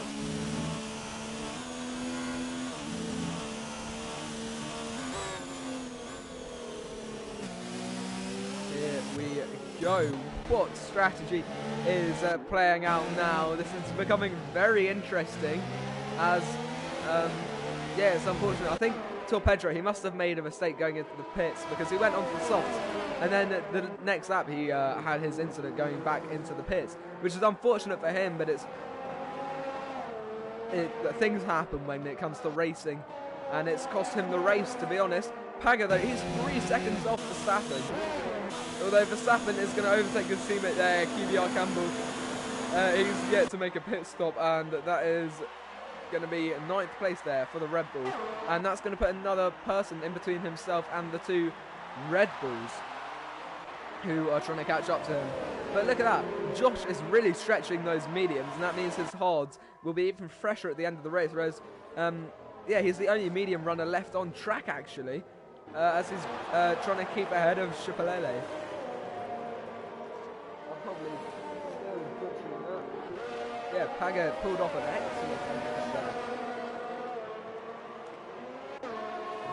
Here we go. What strategy is playing out now? This is becoming very interesting, as yeah, it's unfortunate. I think Tor Pedro, he must have made a mistake going into the pits, because he went onto the softs, and then the next lap he had his incident going back into the pits, which is unfortunate for him, but things happen when it comes to racing, and it's cost him the race, to be honest. Pagger, though, he's 3 seconds off Verstappen. Although Verstappen is going to overtake his teammate there, QBR Campbell. He's yet to make a pit stop, and that is going to be 9th place there for the Red Bull. And that's going to put another person in between himself and the 2 Red Bulls who are trying to catch up to him. But look at that. Josh is really stretching those mediums, and that means his hards will be even fresher at the end of the race. Whereas, yeah, he's the only medium runner left on track, actually, as he's trying to keep ahead of Chipolele. Probably still butchering that. Yeah, Pagger pulled off an excellent undercut there.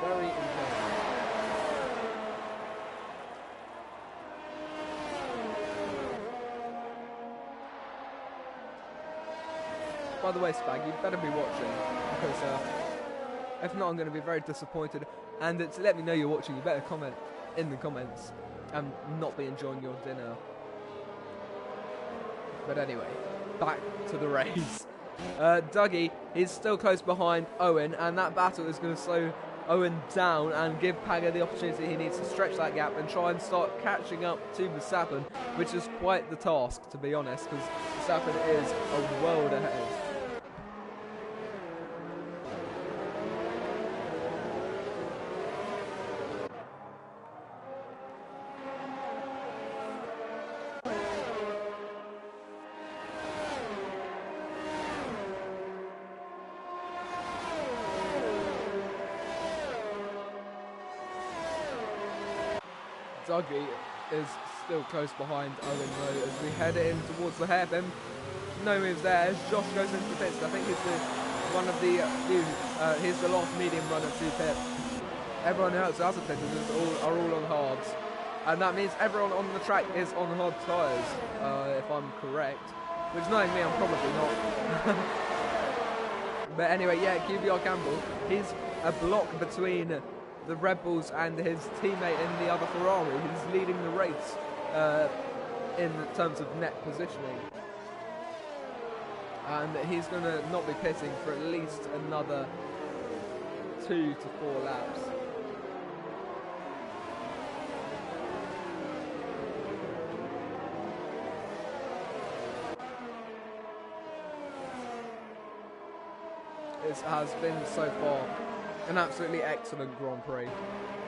Very impressive. By the way, Spag, you better be watching, because if not, I'm going to be very disappointed. And to let me know you're watching, you better comment in the comments and not be enjoying your dinner. But anyway, back to the race. Dougie is still close behind Owen, and that battle is going to slow Owen down and give Pagger the opportunity he needs to stretch that gap and try and start catching up to Verstappen, which is quite the task, to be honest, because Verstappen is a world ahead. Dougie is still close behind Owen though as we head in towards the hairpin. No moves there as Josh goes into the pits. I think he's one of the he's the last medium runner to pit. Everyone else who hasn't pitted are all on hards. And that means everyone on the track is on hard tyres, if I'm correct. Which, knowing me, I'm probably not. But anyway, yeah, QBR Campbell, he's a block between the Red Bulls and his teammate in the other Ferrari. He's leading the race in terms of net positioning. And he's going to not be pitting for at least another 2 to 4 laps. It has been so far an absolutely excellent Grand Prix,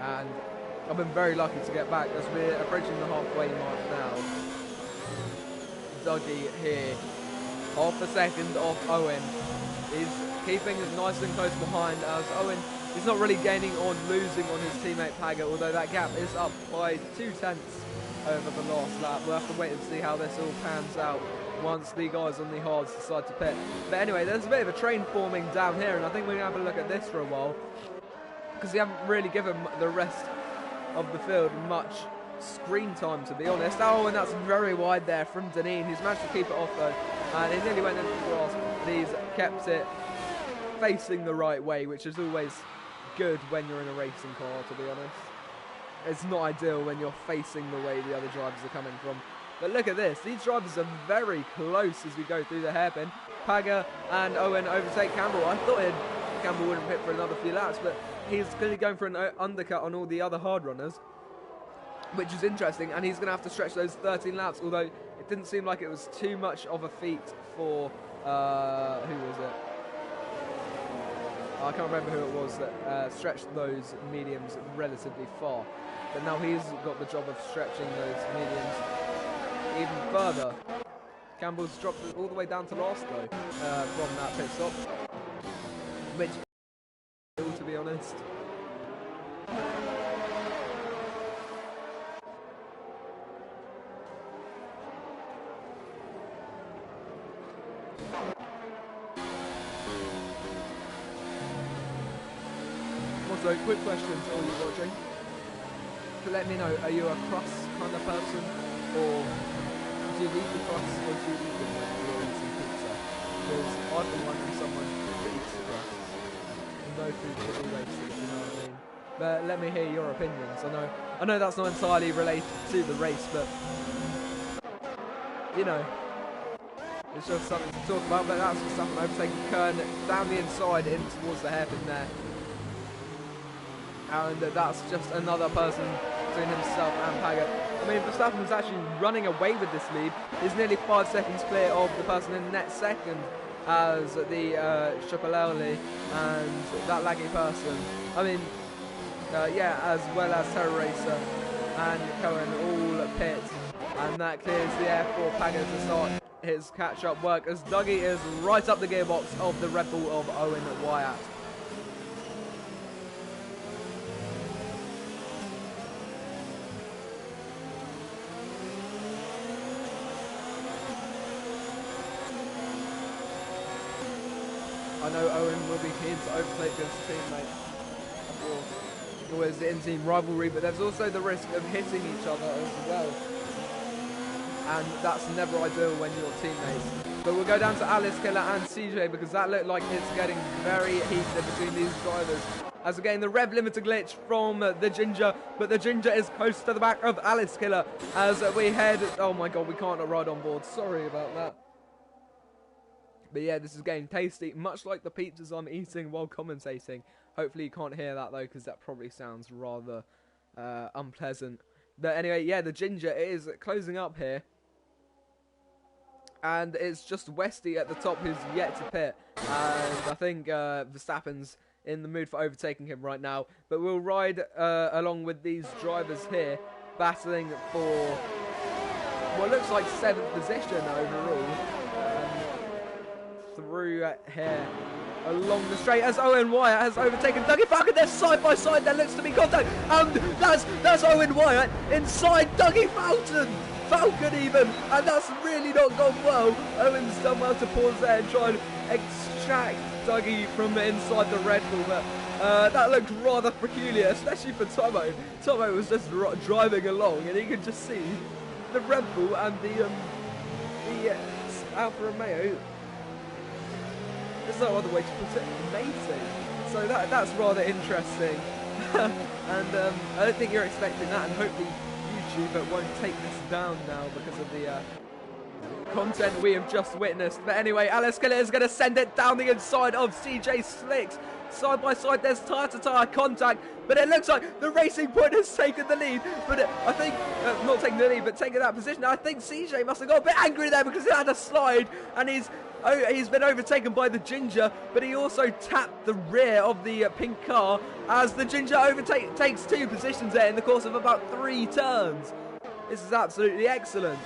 and I've been very lucky to get back as we're approaching the halfway mark now. Dougie here, half a second off Owen, is keeping it nice and close behind as Owen is not really gaining or losing on his teammate Paga, although that gap is up by 0.2 over the last lap. We'll have to wait and see how this all pans out once the guys on the hards decide to pit. But anyway, there's a bit of a train forming down here, and I think we're going to have a look at this for a while, because we haven't really given the rest of the field much screen time, to be honest. Oh, and that's very wide there from Deneen. He's managed to keep it off though, and he nearly went into the grass, but he's kept it facing the right way, which is always good when you're in a racing car, to be honest. It's not ideal when you're facing the way the other drivers are coming from. But look at this, these drivers are very close as we go through the hairpin. Paga and Owen overtake Campbell. I thought Campbell wouldn't pit for another few laps, but he's clearly going for an undercut on all the other hard runners, which is interesting, and he's going to have to stretch those 13 laps, although it didn't seem like it was too much of a feat for, who was it? I can't remember who it was that stretched those mediums relatively far, but now he's got the job of stretching those mediums even further. Campbell's dropped it all the way down to last though from that pit stop, which, to be honest. Also, quick question to all you watching. To let me know, are you a crust kind of person, or do you eat the crust, or do you eat them when you're eating pizza? Because I've been wondering someone that eats the crust. No food for the race, if you know what I mean. But let me hear your opinions. I know that's not entirely related to the race, but you know, it's just something to talk about. But that's just something overtaking Kern down the inside in towards the hairpin there. And that's just another person between himself and Paga. I mean, Verstappen was actually running away with this lead. He's nearly 5 seconds clear of the person in net second as the Chocolate and that laggy person. I mean, yeah, as well as Terror Racer and Cohen all pit. And that clears the air for Paga to start his catch-up work as Dougie is right up the gearbox of the Red Bull of Owen Wyatt. I know Owen will be keen to overtake his teammate, of course. Always the in-team rivalry, but there's also the risk of hitting each other as well. And that's never ideal when you're teammates. But we'll go down to Alice Killer and CJ because that looked like it's getting very heated between these drivers. As again, the rev limiter glitch from the Ginger, but the Ginger is close to the back of Alice Killer as we head... Oh my god, we can't ride on board. Sorry about that. But yeah, this is getting tasty, much like the pizzas I'm eating while commentating. Hopefully you can't hear that though, because that probably sounds rather unpleasant. But anyway, yeah, the Ginger is closing up here. And it's just Westy at the top who's yet to pit. And I think Verstappen's in the mood for overtaking him right now. But we'll ride along with these drivers here, battling for what looks like 7th position overall. Through here along the straight as Owen Wyatt has overtaken Dougie Falcon. They're side by side. There looks to be contact, and that's Owen Wyatt inside Dougie Falcon even, and that's really not gone well. Owen's done well to pause there and try and extract Dougie from inside the Red Bull, but that looked rather peculiar, especially for Tomo. Tomo was just driving along, and he could just see the Red Bull and the Alfa Romeo. There's no other way to put it. Amazing. So that's rather interesting, and I don't think you're expecting that, and hopefully YouTube won't take this down now because of the content we have just witnessed. But anyway, Alex Keller is going to send it down the inside of CJ Slicks. Side by side, there's tyre-to-tyre contact, but it looks like the Racing Point has taken the lead. But I think, not taking the lead, but taking that position. I think CJ must have got a bit angry there because he had a slide, and he's been overtaken by the Ginger, but he also tapped the rear of the pink car as the Ginger takes 2 positions there in the course of about 3 turns. This is absolutely excellent.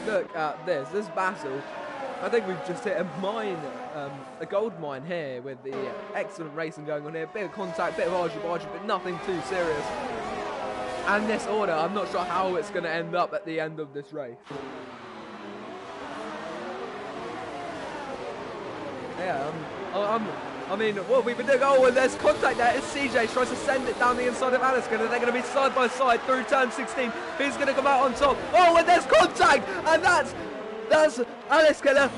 Look at this battle. I think we've just hit a mine, a gold mine here with the excellent racing going on here. Bit of contact, bit of argy-bargy, but nothing too serious. And this order, I'm not sure how it's going to end up at the end of this race. Yeah, I mean, what we've been doing. Oh, and there's contact there. It's CJ tries to send it down the inside of Alice. They're going to be side by side through turn 16. Who's going to come out on top? Oh, and there's contact, and that's Alice Keller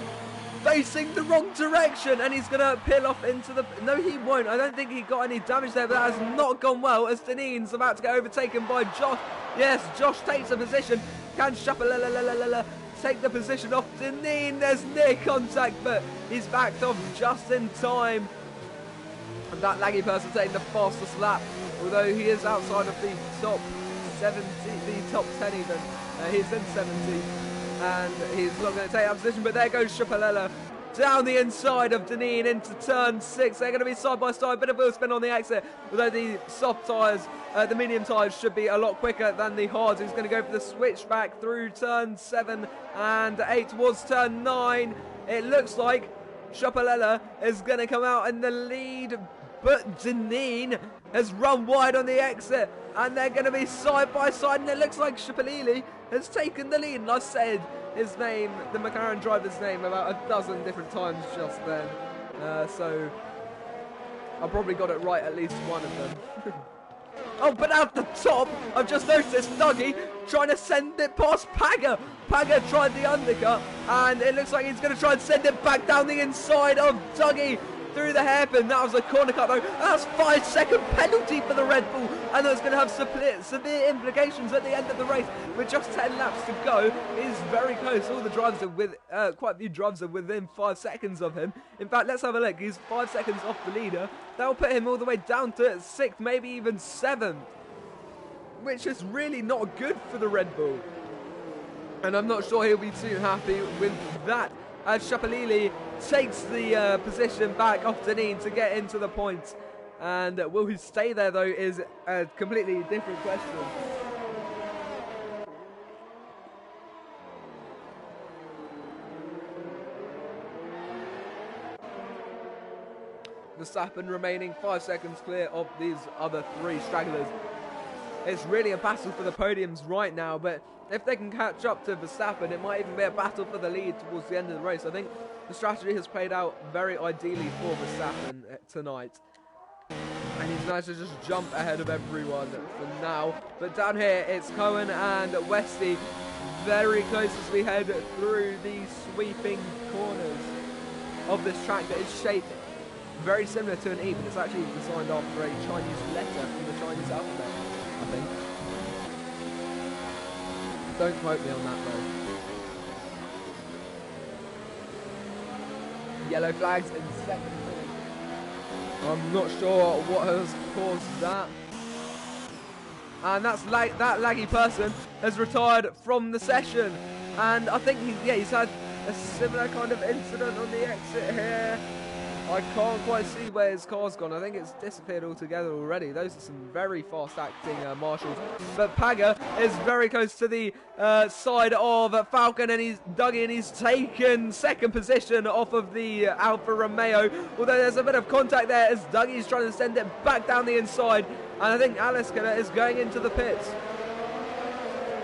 facing the wrong direction, and he's going to peel off into the... No, he won't. I don't think he got any damage there, but that has not gone well as Danine's about to get overtaken by Josh. Yes, Josh takes a position. Can Shapalala take the position off Deneen? There's near contact, but he's backed off just in time. And that laggy person taking the fastest lap, although he is outside of the top 70, the top 10 even. He's in 70. And he's not going to take that position, but there goes Shapalala down the inside of Deneen into turn 6. They're going to be side by side, bit of wheel spin on the exit, although the soft tyres, the medium tyres should be a lot quicker than the hards. He's going to go for the switchback through turn 7 and 8 towards turn 9. It looks like Shapalala is going to come out in the lead, but Deneen has run wide on the exit, and they're going to be side by side, and it looks like Shapalili has taken the lead. And I said his name, the McLaren driver's name, about a dozen different times just then, so I probably got it right at least one of them. Oh, but at the top, I've just noticed Dougie trying to send it past Paga. Paga tried the undercut, and it looks like he's going to try and send it back down the inside of Dougie through the hairpin. That was a corner cut though. That's 5-second penalty for the Red Bull, and that's going to have severe implications at the end of the race. With just 10 laps to go, he's very close. All the drivers are quite a few drivers are within 5 seconds of him. In fact, let's have a look. He's 5 seconds off the leader. That'll put him all the way down to 6th, maybe even 7th, which is really not good for the Red Bull. And I'm not sure he'll be too happy with that, as Shapalili takes the position back off Deneen to get into the points. And will he stay there though is a completely different question. Verstappen remaining 5 seconds clear of these other 3 stragglers. It's really a battle for the podiums right now, but if they can catch up to Verstappen, it might even be a battle for the lead towards the end of the race. I think the strategy has played out very ideally for Verstappen tonight, and he's managed to just jump ahead of everyone for now. But down here, it's Cohen and Westy very close as we head through these sweeping corners of this track that is shaped very similar to an E, but it's actually designed after a Chinese letter from the Chinese alphabet, I think. Don't quote me on that though. Yellow flags in second. I'm not sure what has caused that. And that's that laggy person has retired from the session. And I think he's had a similar kind of incident on the exit here. I can't quite see where his car's gone. I think it's disappeared altogether already. Those are some very fast-acting marshals. But Paga is very close to the side of Falcon, and Dougie, and he's taken second position off of the Alfa Romeo. Although there's a bit of contact there as Dougie's trying to send it back down the inside. And I think Aliskiller is going into the pits.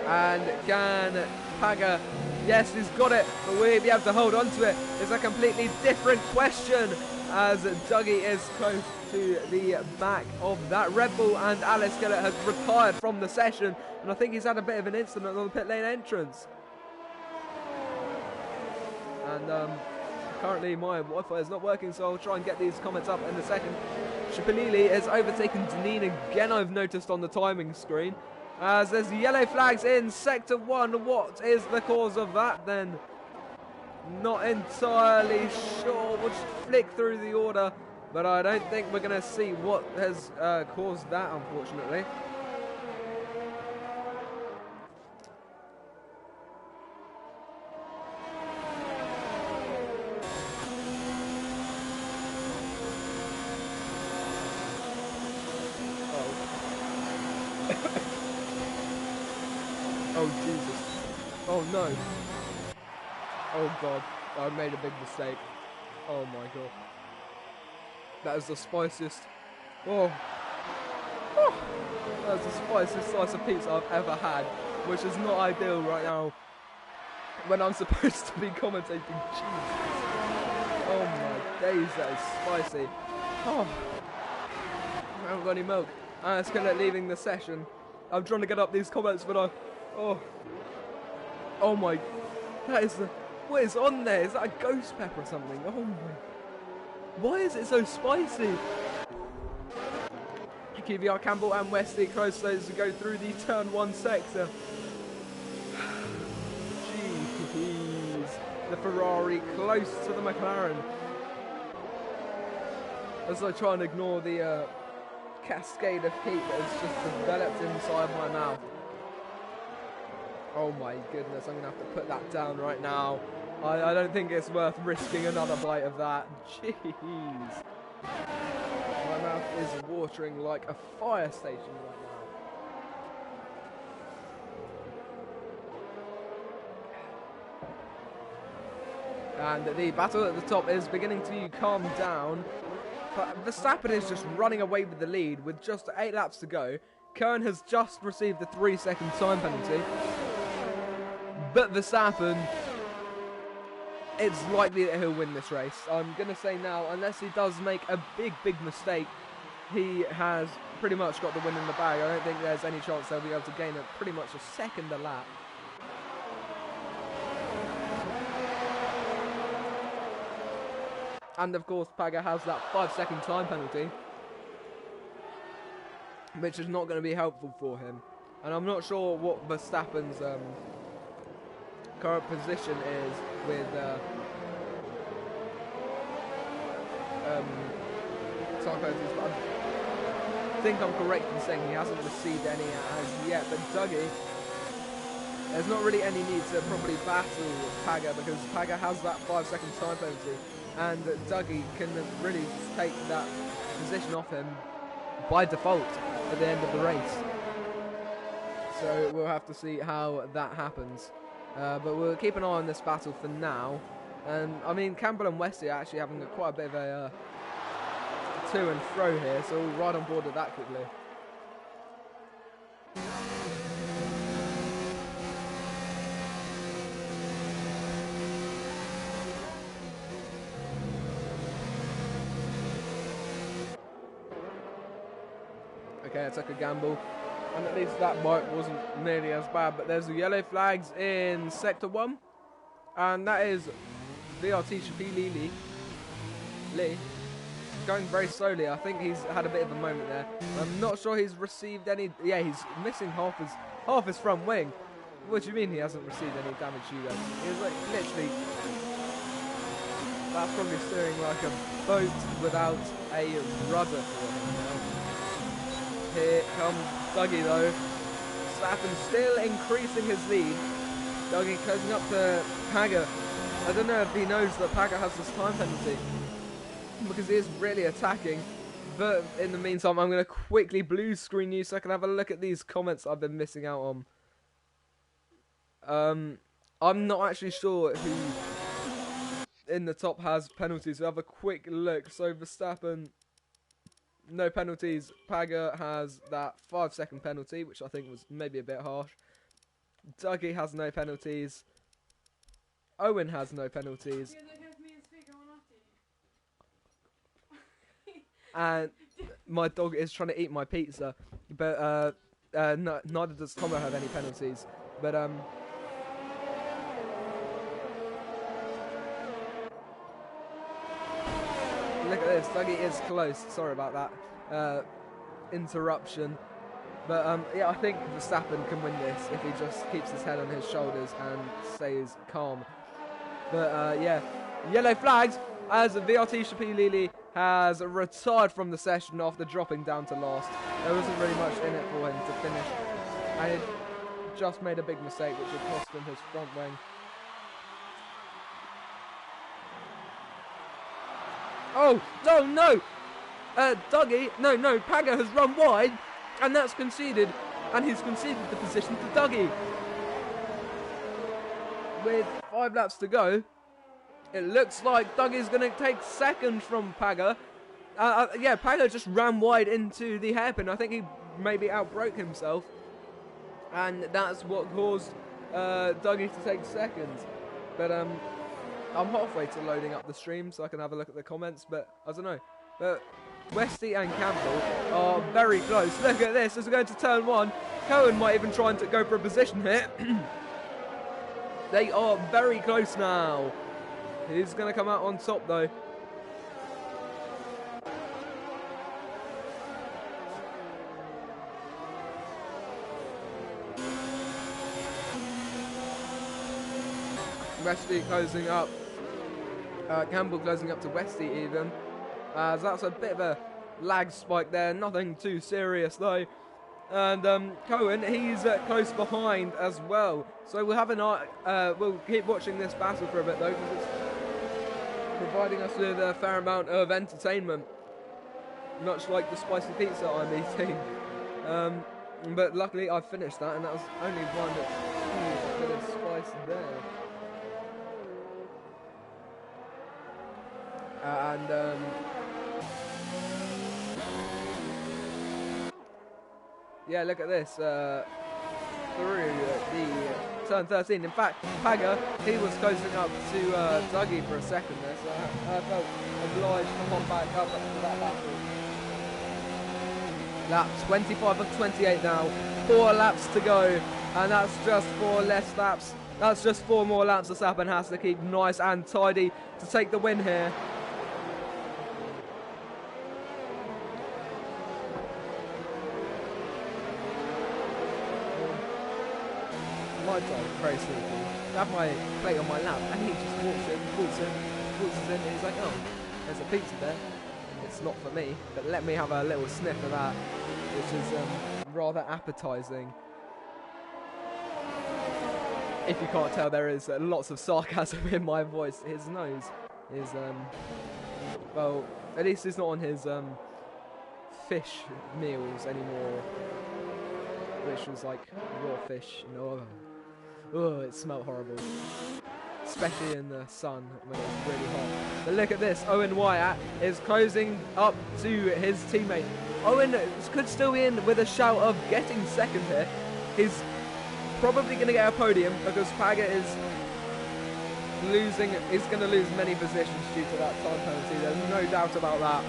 And can Paga... Yes, he's got it, but will he be able to hold on to it? It's a completely different question, as Dougie is close to the back of that Red Bull, and Alice Gillett has retired from the session, and I think he's had a bit of an incident on the pit lane entrance. And currently my Wi-Fi is not working, so I'll try and get these comments up in a second. Shipalili has overtaken Deneen again, I've noticed on the timing screen. As there's yellow flags in Sector 1, what is the cause of that then? Not entirely sure. We'll just flick through the order, but I don't think we're going to see what has caused that, unfortunately. Oh Jesus. Oh no. Oh God. I made a big mistake. Oh my God. That is the spiciest. Oh. That is the spiciest slice of pizza I've ever had. Which is not ideal right now when I'm supposed to be commentating. Jesus. Oh my days, that is spicy. Oh. I haven't got any milk. I'm just gonna leaving the session. I'm trying to get up these comments, but I... Oh my, that is the, what is on there? Is that a ghost pepper or something? Oh my, why is it so spicy? QVR, Campbell and Wesley close those to go through the turn 1 sector. Jeez, the Ferrari close to the McLaren. As I try and ignore the cascade of heat that has just developed inside my mouth. Oh my goodness, I'm going to have to put that down right now. I don't think it's worth risking another bite of that. Jeez. My mouth is watering like a fire station right now. And the battle at the top is beginning to calm down. But Verstappen is just running away with the lead with just 8 laps to go. Kern has just received the 3-second time penalty. But Verstappen, it's likely that he'll win this race. I'm going to say now, unless he does make a big mistake, he has pretty much got the win in the bag. I don't think there's any chance they'll be able to gain pretty much a second a lap. And of course, Paga has that 5-second time penalty, which is not going to be helpful for him. And I'm not sure what Verstappen's current position is with time penalties, but I think I'm correct in saying he hasn't received any as yet. But Dougie, there's not really any need to probably battle Paga because Paga has that 5-second time penalty, and Dougie can really take that position off him by default at the end of the race. So we'll have to see how that happens. But we'll keep an eye on this battle for now. And I mean, Campbell and Wesley are actually having quite a bit of a to and fro here, so we'll ride on board with that quickly. Okay, I took a gamble. And at least that bite wasn't nearly as bad. But there's the yellow flags in Sector 1. And that is VRT Shapili Lee. Going very slowly. I think he's had a bit of a moment there. I'm not sure he's received any... Yeah, he's missing half his front wing. What do you mean he hasn't received any damage, Hugo? He's like, literally... That's probably steering like a boat without a rudder for him now. Here comes Dougie though. Verstappen still increasing his lead. Dougie closing up to Paga. I don't know if he knows that Paga has this time penalty. because he is really attacking. But in the meantime, I'm going to quickly blue screen you so I can have a look at these comments I've been missing out on. I'm not actually sure who in the top has penalties. We'll have a quick look. So Verstappen, no penalties. Paga has that 5-second penalty, which I think was maybe a bit harsh. Dougie has no penalties. Owen has no penalties. And my dog is trying to eat my pizza, but no, neither does Tomo have any penalties. But look at this, Dougie is close. Sorry about that interruption. But yeah, I think Verstappen can win this if he just keeps his head on his shoulders and stays calm. But yeah, yellow flags as VRT Shapilili has retired from the session after dropping down to last. There wasn't really much in it for him to finish, and it just made a big mistake which would cost him his front wing. Oh, no! Dougie, no, Paga has run wide, and that's conceded, and he's conceded the position to Dougie. With 5 laps to go, it looks like Dougie's going to take second from Paga. Yeah, Paga just ran wide into the hairpin. I think he maybe outbroke himself, and that's what caused Dougie to take second. But I'm halfway to loading up the stream so I can have a look at the comments, but I don't know. But Westy and Campbell are very close. Look at this, as we go to turn 1. Cohen might even try and go for a position here. They are very close now. He's going to come out on top though. Westy closing up. Campbell closing up to Westy even. So that's a bit of a lag spike there. Nothing too serious though. And Cohen, he's close behind as well. So we'll have we'll keep watching this battle for a bit though, because it's providing us with a fair amount of entertainment, much like the spicy pizza I'm eating. But luckily I finished that, and that was only one a bit of spice there. Yeah, look at this. Through the turn 13. In fact, Paga, he was closing up to Dougie for a second there, so I felt obliged to hop back up to that battle. Lap 25 of 28 now. 4 laps to go, and that's just 4 less laps. That's just 4 more laps Verstappen has to keep nice and tidy to take the win here. My dog, very sleepy. I have my plate on my lap, and he just walks in, and he's like, oh, there's a pizza there. It's not for me, but let me have a little sniff of that, which is rather appetizing. If you can't tell, there is lots of sarcasm in my voice. His nose is, well, at least he's not on his fish meals anymore, which was like raw fish. No. Oh, it smelled horrible, especially in the sun when it's really hot. But look at this, Owen Wyatt is closing up to his teammate. Owen could still be in with a shout of getting second here. He's probably going to get a podium because Paga is losing. He's going to lose many positions due to that time penalty. There's no doubt about that.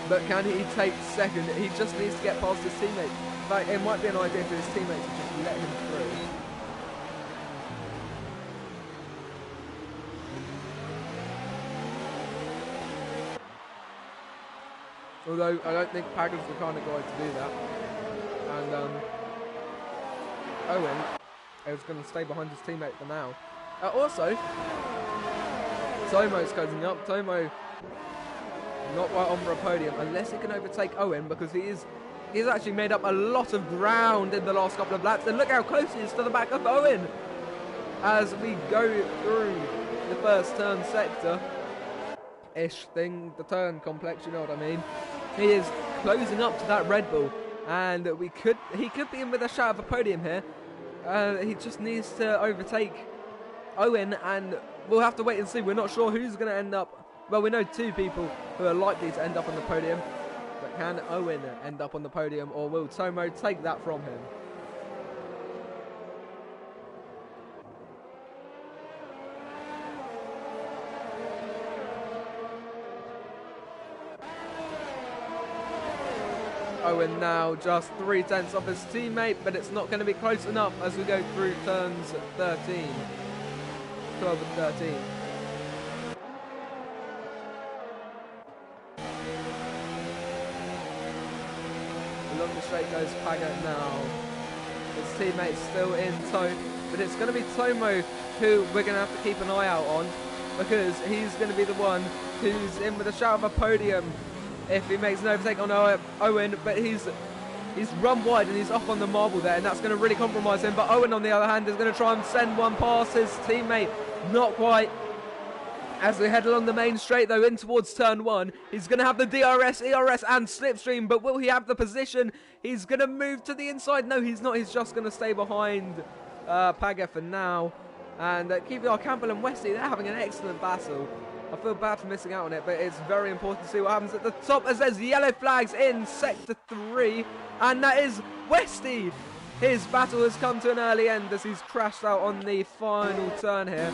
But can he take second? He just needs to get past his teammate. In fact, it might be an idea for his teammate to just let him through. Although I don't think Paga's the kind of guy to do that. And Owen is going to stay behind his teammate for now. Also, Tomo's closing up. Tomo not quite on for a podium unless he can overtake Owen, because he's actually made up a lot of ground in the last couple of laps. And look how close he is to the back of Owen as we go through the first turn sector. ish thing, the turn complex, you know what I mean. He is closing up to that Red Bull, and he could be in with a shout of a podium here. He just needs to overtake Owen, and we'll have to wait and see. We're not sure who's going to end up. Well, we know two people who are likely to end up on the podium, but can Owen end up on the podium, or will Tomo take that from him? Owen now just 3/10 off his teammate, but it's not going to be close enough as we go through turns 13, 12 and 13. Along the straight goes Paga now. His teammate's still in tow, but it's going to be Tomo who we're going to have to keep an eye out on, because he's going to be the one who's in with a shout of a podium if he makes an overtake on Owen, but he's run wide and he's off on the marble there, and that's going to really compromise him. But Owen, on the other hand, is going to try and send one past his teammate. Not quite. As we head along the main straight, though, in towards turn 1, he's going to have the DRS, ERS and slipstream, but will he have the position? He's going to move to the inside. No, he's not. He's just going to stay behind Paga for now. And QVR, Campbell and Wesley, they're having an excellent battle. I feel bad for missing out on it, but it's very important to see what happens at the top as there's yellow flags in Sector 3. And that is Westy. His battle has come to an early end as he's crashed out on the final turn here.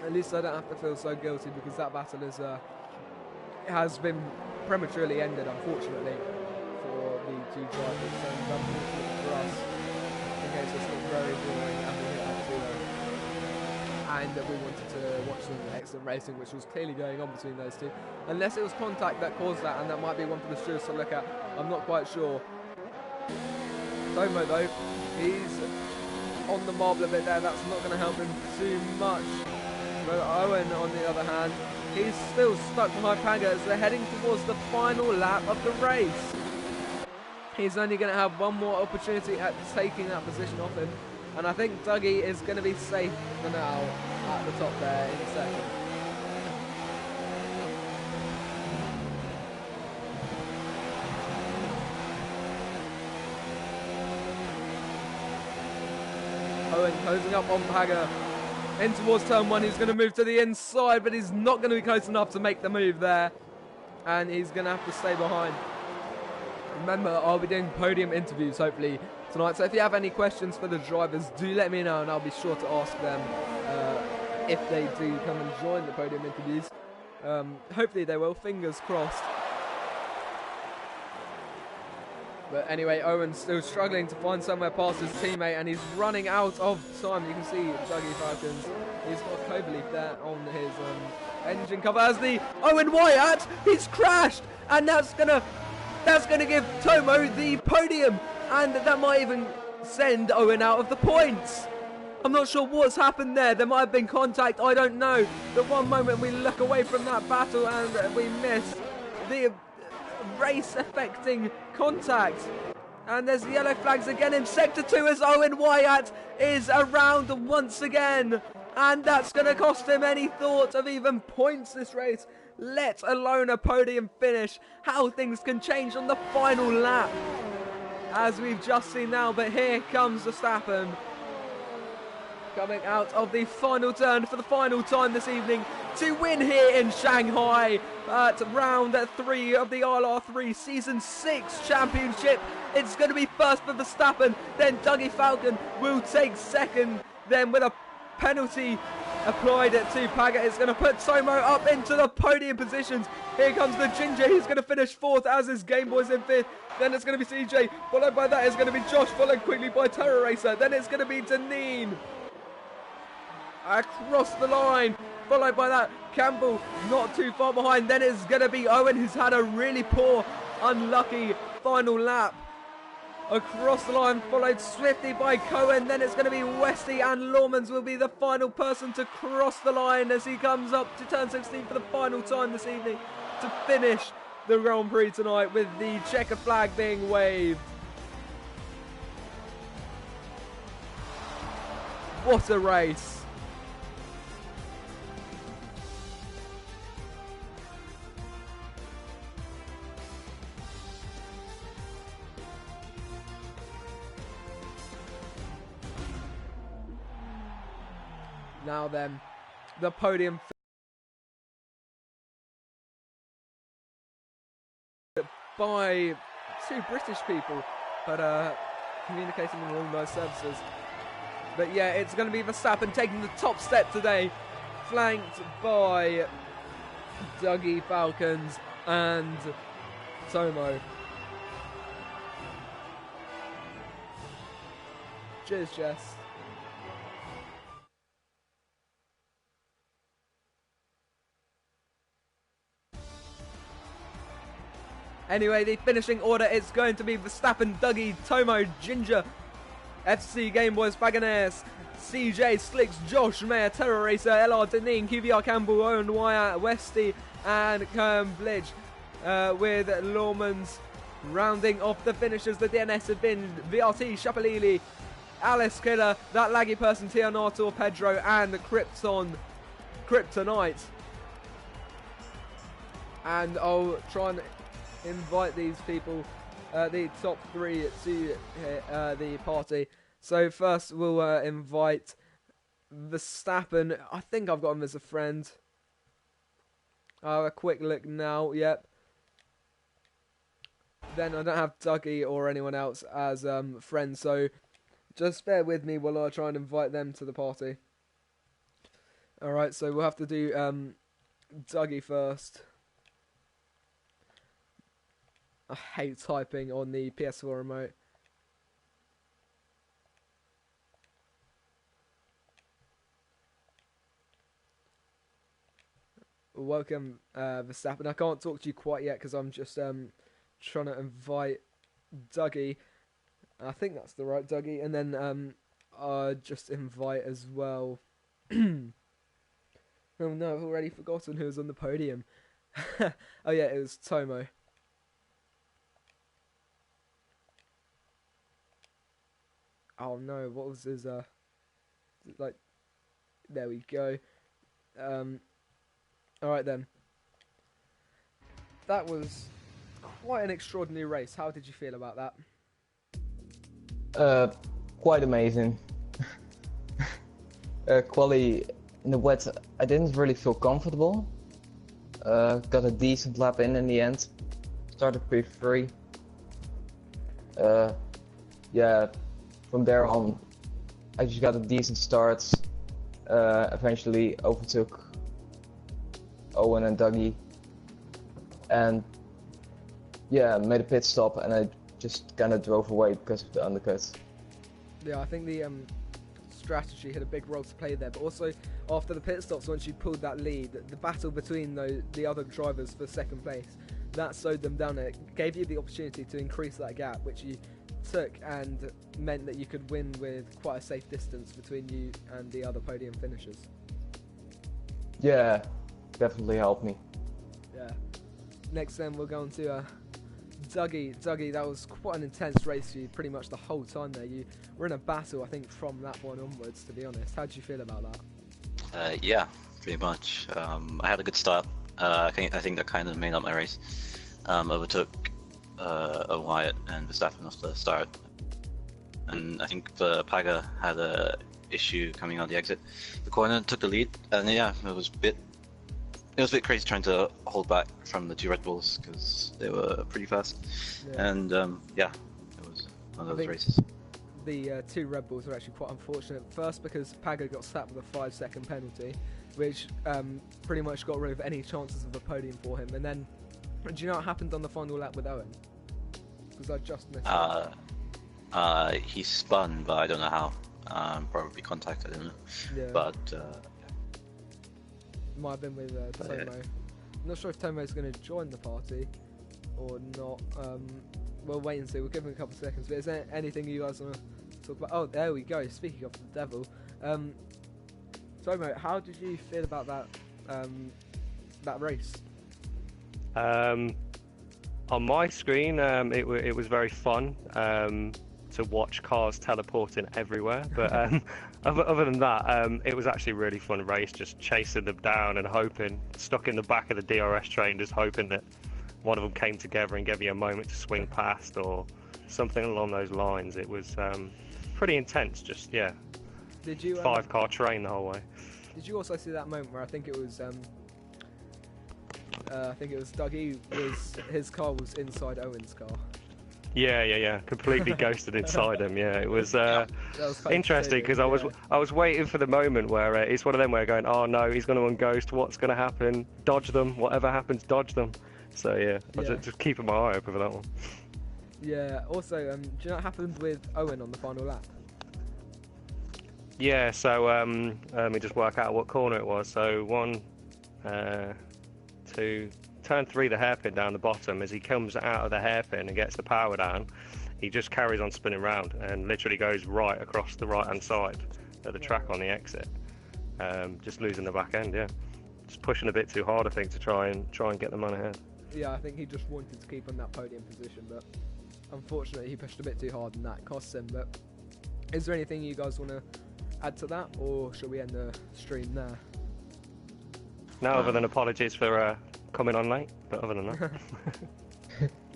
At least I don't have to feel so guilty, because that battle is has been prematurely ended, unfortunately, for the two drivers, and unfortunately for us, in case it's not very boring and we hit that 2-0. And we wanted to watch some excellent racing, which was clearly going on between those two. Unless it was contact that caused that, and that might be one for the stewards to look at. I'm not quite sure. Tomo, though, he's on the marble a bit there. That's not going to help him too much. But Owen, on the other hand, he's still stuck behind Paga as they're heading towards the final lap of the race. He's only going to have one more opportunity at taking that position off him. And I think Dougie is going to be safe for now at the top there in a second. Owen closing up on Paga. In towards turn 1, he's going to move to the inside, but he's not going to be close enough to make the move there. And he's going to have to stay behind. Remember, I'll be doing podium interviews, hopefully, tonight. So if you have any questions for the drivers, do let me know, and I'll be sure to ask them if they do come and join the podium interviews. Hopefully they will, fingers crossed. But anyway, Owen's still struggling to find somewhere past his teammate, and he's running out of time. You can see Dougie Falcons. He's got a cloverleaf there on his engine cover as the Owen Wyatt. He's crashed, and that's gonna give Tomo the podium, and that might even send Owen out of the points. I'm not sure what's happened there. There might have been contact. I don't know. The one moment we look away from that battle and we miss the race affecting contact, and there's yellow flags again in sector 2 as Owen Wyatt is around once again, and that's going to cost him any thought of even points this race, let alone a podium finish. How things can change on the final lap, as we've just seen now. But here comes Verstappen coming out of the final turn for the final time this evening to win here in Shanghai at round 3 of the ILR3 Season 6 Championship. It's going to be first for Verstappen, then Dougie Falcon will take second, then with a penalty applied to Paga, it's going to put Tomo up into the podium positions. Here comes the Ginger, he's going to finish 4th as his Game Boy's in 5th. Then it's going to be CJ, followed by that is going to be Josh, followed quickly by Terror Racer. Then it's going to be Deneen across the line, followed by that Campbell not too far behind. Then it's going to be Owen, who's had a really poor, unlucky final lap. Across the line, followed swiftly by Cohen. Then it's going to be Westy, and Lawmans will be the final person to cross the line as he comes up to turn 16 for the final time this evening. to finish the Grand Prix tonight with the checker flag being waved. What a race. Now then, the podium by two British people, but communicating along those services. But yeah, it's going to be Verstappen taking the top step today, flanked by Dougie Falcons and Tomo. Cheers, Jess. Anyway, the finishing order is going to be Verstappen, Dougie, Tomo, Ginger, FC Game Boys, Paganers, CJ, Slicks, Josh, Mayer, Terror Racer, LR, Deneen, QVR, Campbell, Owen, Wire, Westy, and Kerm Blidge. With Lawmans rounding off the finishers. The DNS have been VRT, Shapalili, Alice Killer, That Laggy Person, Tianator, Pedro, and Kryptonite. And I'll try and invite these people, the top three, to the party. So first we'll invite Verstappen. I think I've got him as a friend. I'll have a quick look now. Yep. Then I don't have Dougie or anyone else as friends, so just bear with me while I try and invite them to the party. Alright, so we'll have to do Dougie first. I hate typing on the PS4 remote. Welcome, Verstappen. I can't talk to you quite yet because I'm just trying to invite Dougie. I think that's the right Dougie. And then just invite as well. Oh no, I've already forgotten who was on the podium. Oh yeah, it was Tomo. Oh no, what was his like, there we go. Alright then. That was quite an extraordinary race. How did you feel about that? Quite amazing. Quali in the wet, I didn't really feel comfortable. Got a decent lap in the end. Started pretty free. Yeah, from there on, I just got a decent start. Eventually overtook Owen and Dougie, and yeah, made a pit stop, and I just kind of drove away because of the undercut. Yeah, I think the strategy had a big role to play there, but also after the pit stops, once you pulled that lead, the battle between the other drivers for second place, that slowed them down. It gave you the opportunity to increase that gap, which you took, and meant that you could win with quite a safe distance between you and the other podium finishers. Yeah, definitely helped me. Yeah. Next then we'll go on to Dougie. Dougie, that was quite an intense race for you pretty much the whole time there. You were in a battle, I think, from that point onwards, to be honest. How did you feel about that? Yeah, pretty much. I had a good start. I think that kind of made up my race. Overtook Wyatt and Verstappen off the start. And I think the Paga had a issue coming out the exit. The corner took the lead, and yeah, it was a bit crazy trying to hold back from the two Red Bulls because they were pretty fast. Yeah. And yeah, it was one of those races. The two Red Bulls were actually quite unfortunate. First, because Paga got slapped with a 5-second penalty, which pretty much got rid of any chances of a podium for him. And then, do you know what happened on the final lap with Owen? Because I just missed it. He spun, but I don't know how. Probably contact, I don't know. Yeah. But might have been with Tomo. Yeah. I'm not sure if Tomo's going to join the party or not. We'll wait and see. We'll give him a couple of seconds. But is there anything you guys want to talk about? Oh, there we go. Speaking of the devil, Tomo, how did you feel about that that race? On my screen, it was very fun to watch cars teleporting everywhere. But other than that, it was actually a really fun race, just chasing them down and hoping, stuck in the back of the DRS train, just hoping that one of them came together and gave me a moment to swing past or something along those lines. It was pretty intense, just, yeah. Did you 5-car train the whole way. Did you also see that moment where I think it was Dougie, his car was inside Owen's car? Yeah. Completely ghosted inside him. Yeah, it was That was quite interesting because I was waiting for the moment where it's one of them where going, oh no, he's going to unghost. What's going to happen? Dodge them. Whatever happens, dodge them. So yeah, I was just keeping my eye open for that one. Yeah. Also, do you know what happened with Owen on the final lap? Yeah. So let me just work out what corner it was. So 1, 2. Turn 3, the hairpin down the bottom. As he comes out of the hairpin and gets the power down, he just carries on spinning round and literally goes right across the right hand side of the track on the exit. Just losing the back end, yeah. Just pushing a bit too hard, I think, to try and get the man ahead. Yeah, I think he just wanted to keep on that podium position, but unfortunately he pushed a bit too hard and that cost him. But is there anything you guys want to add to that, or shall we end the stream there? No, other than apologies for coming on late, but other than that.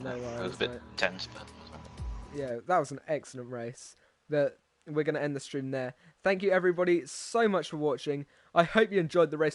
No worries, It was a bit tense, but yeah, that was an excellent race. But we're going to end the stream there. Thank you everybody so much for watching. I hope you enjoyed the race because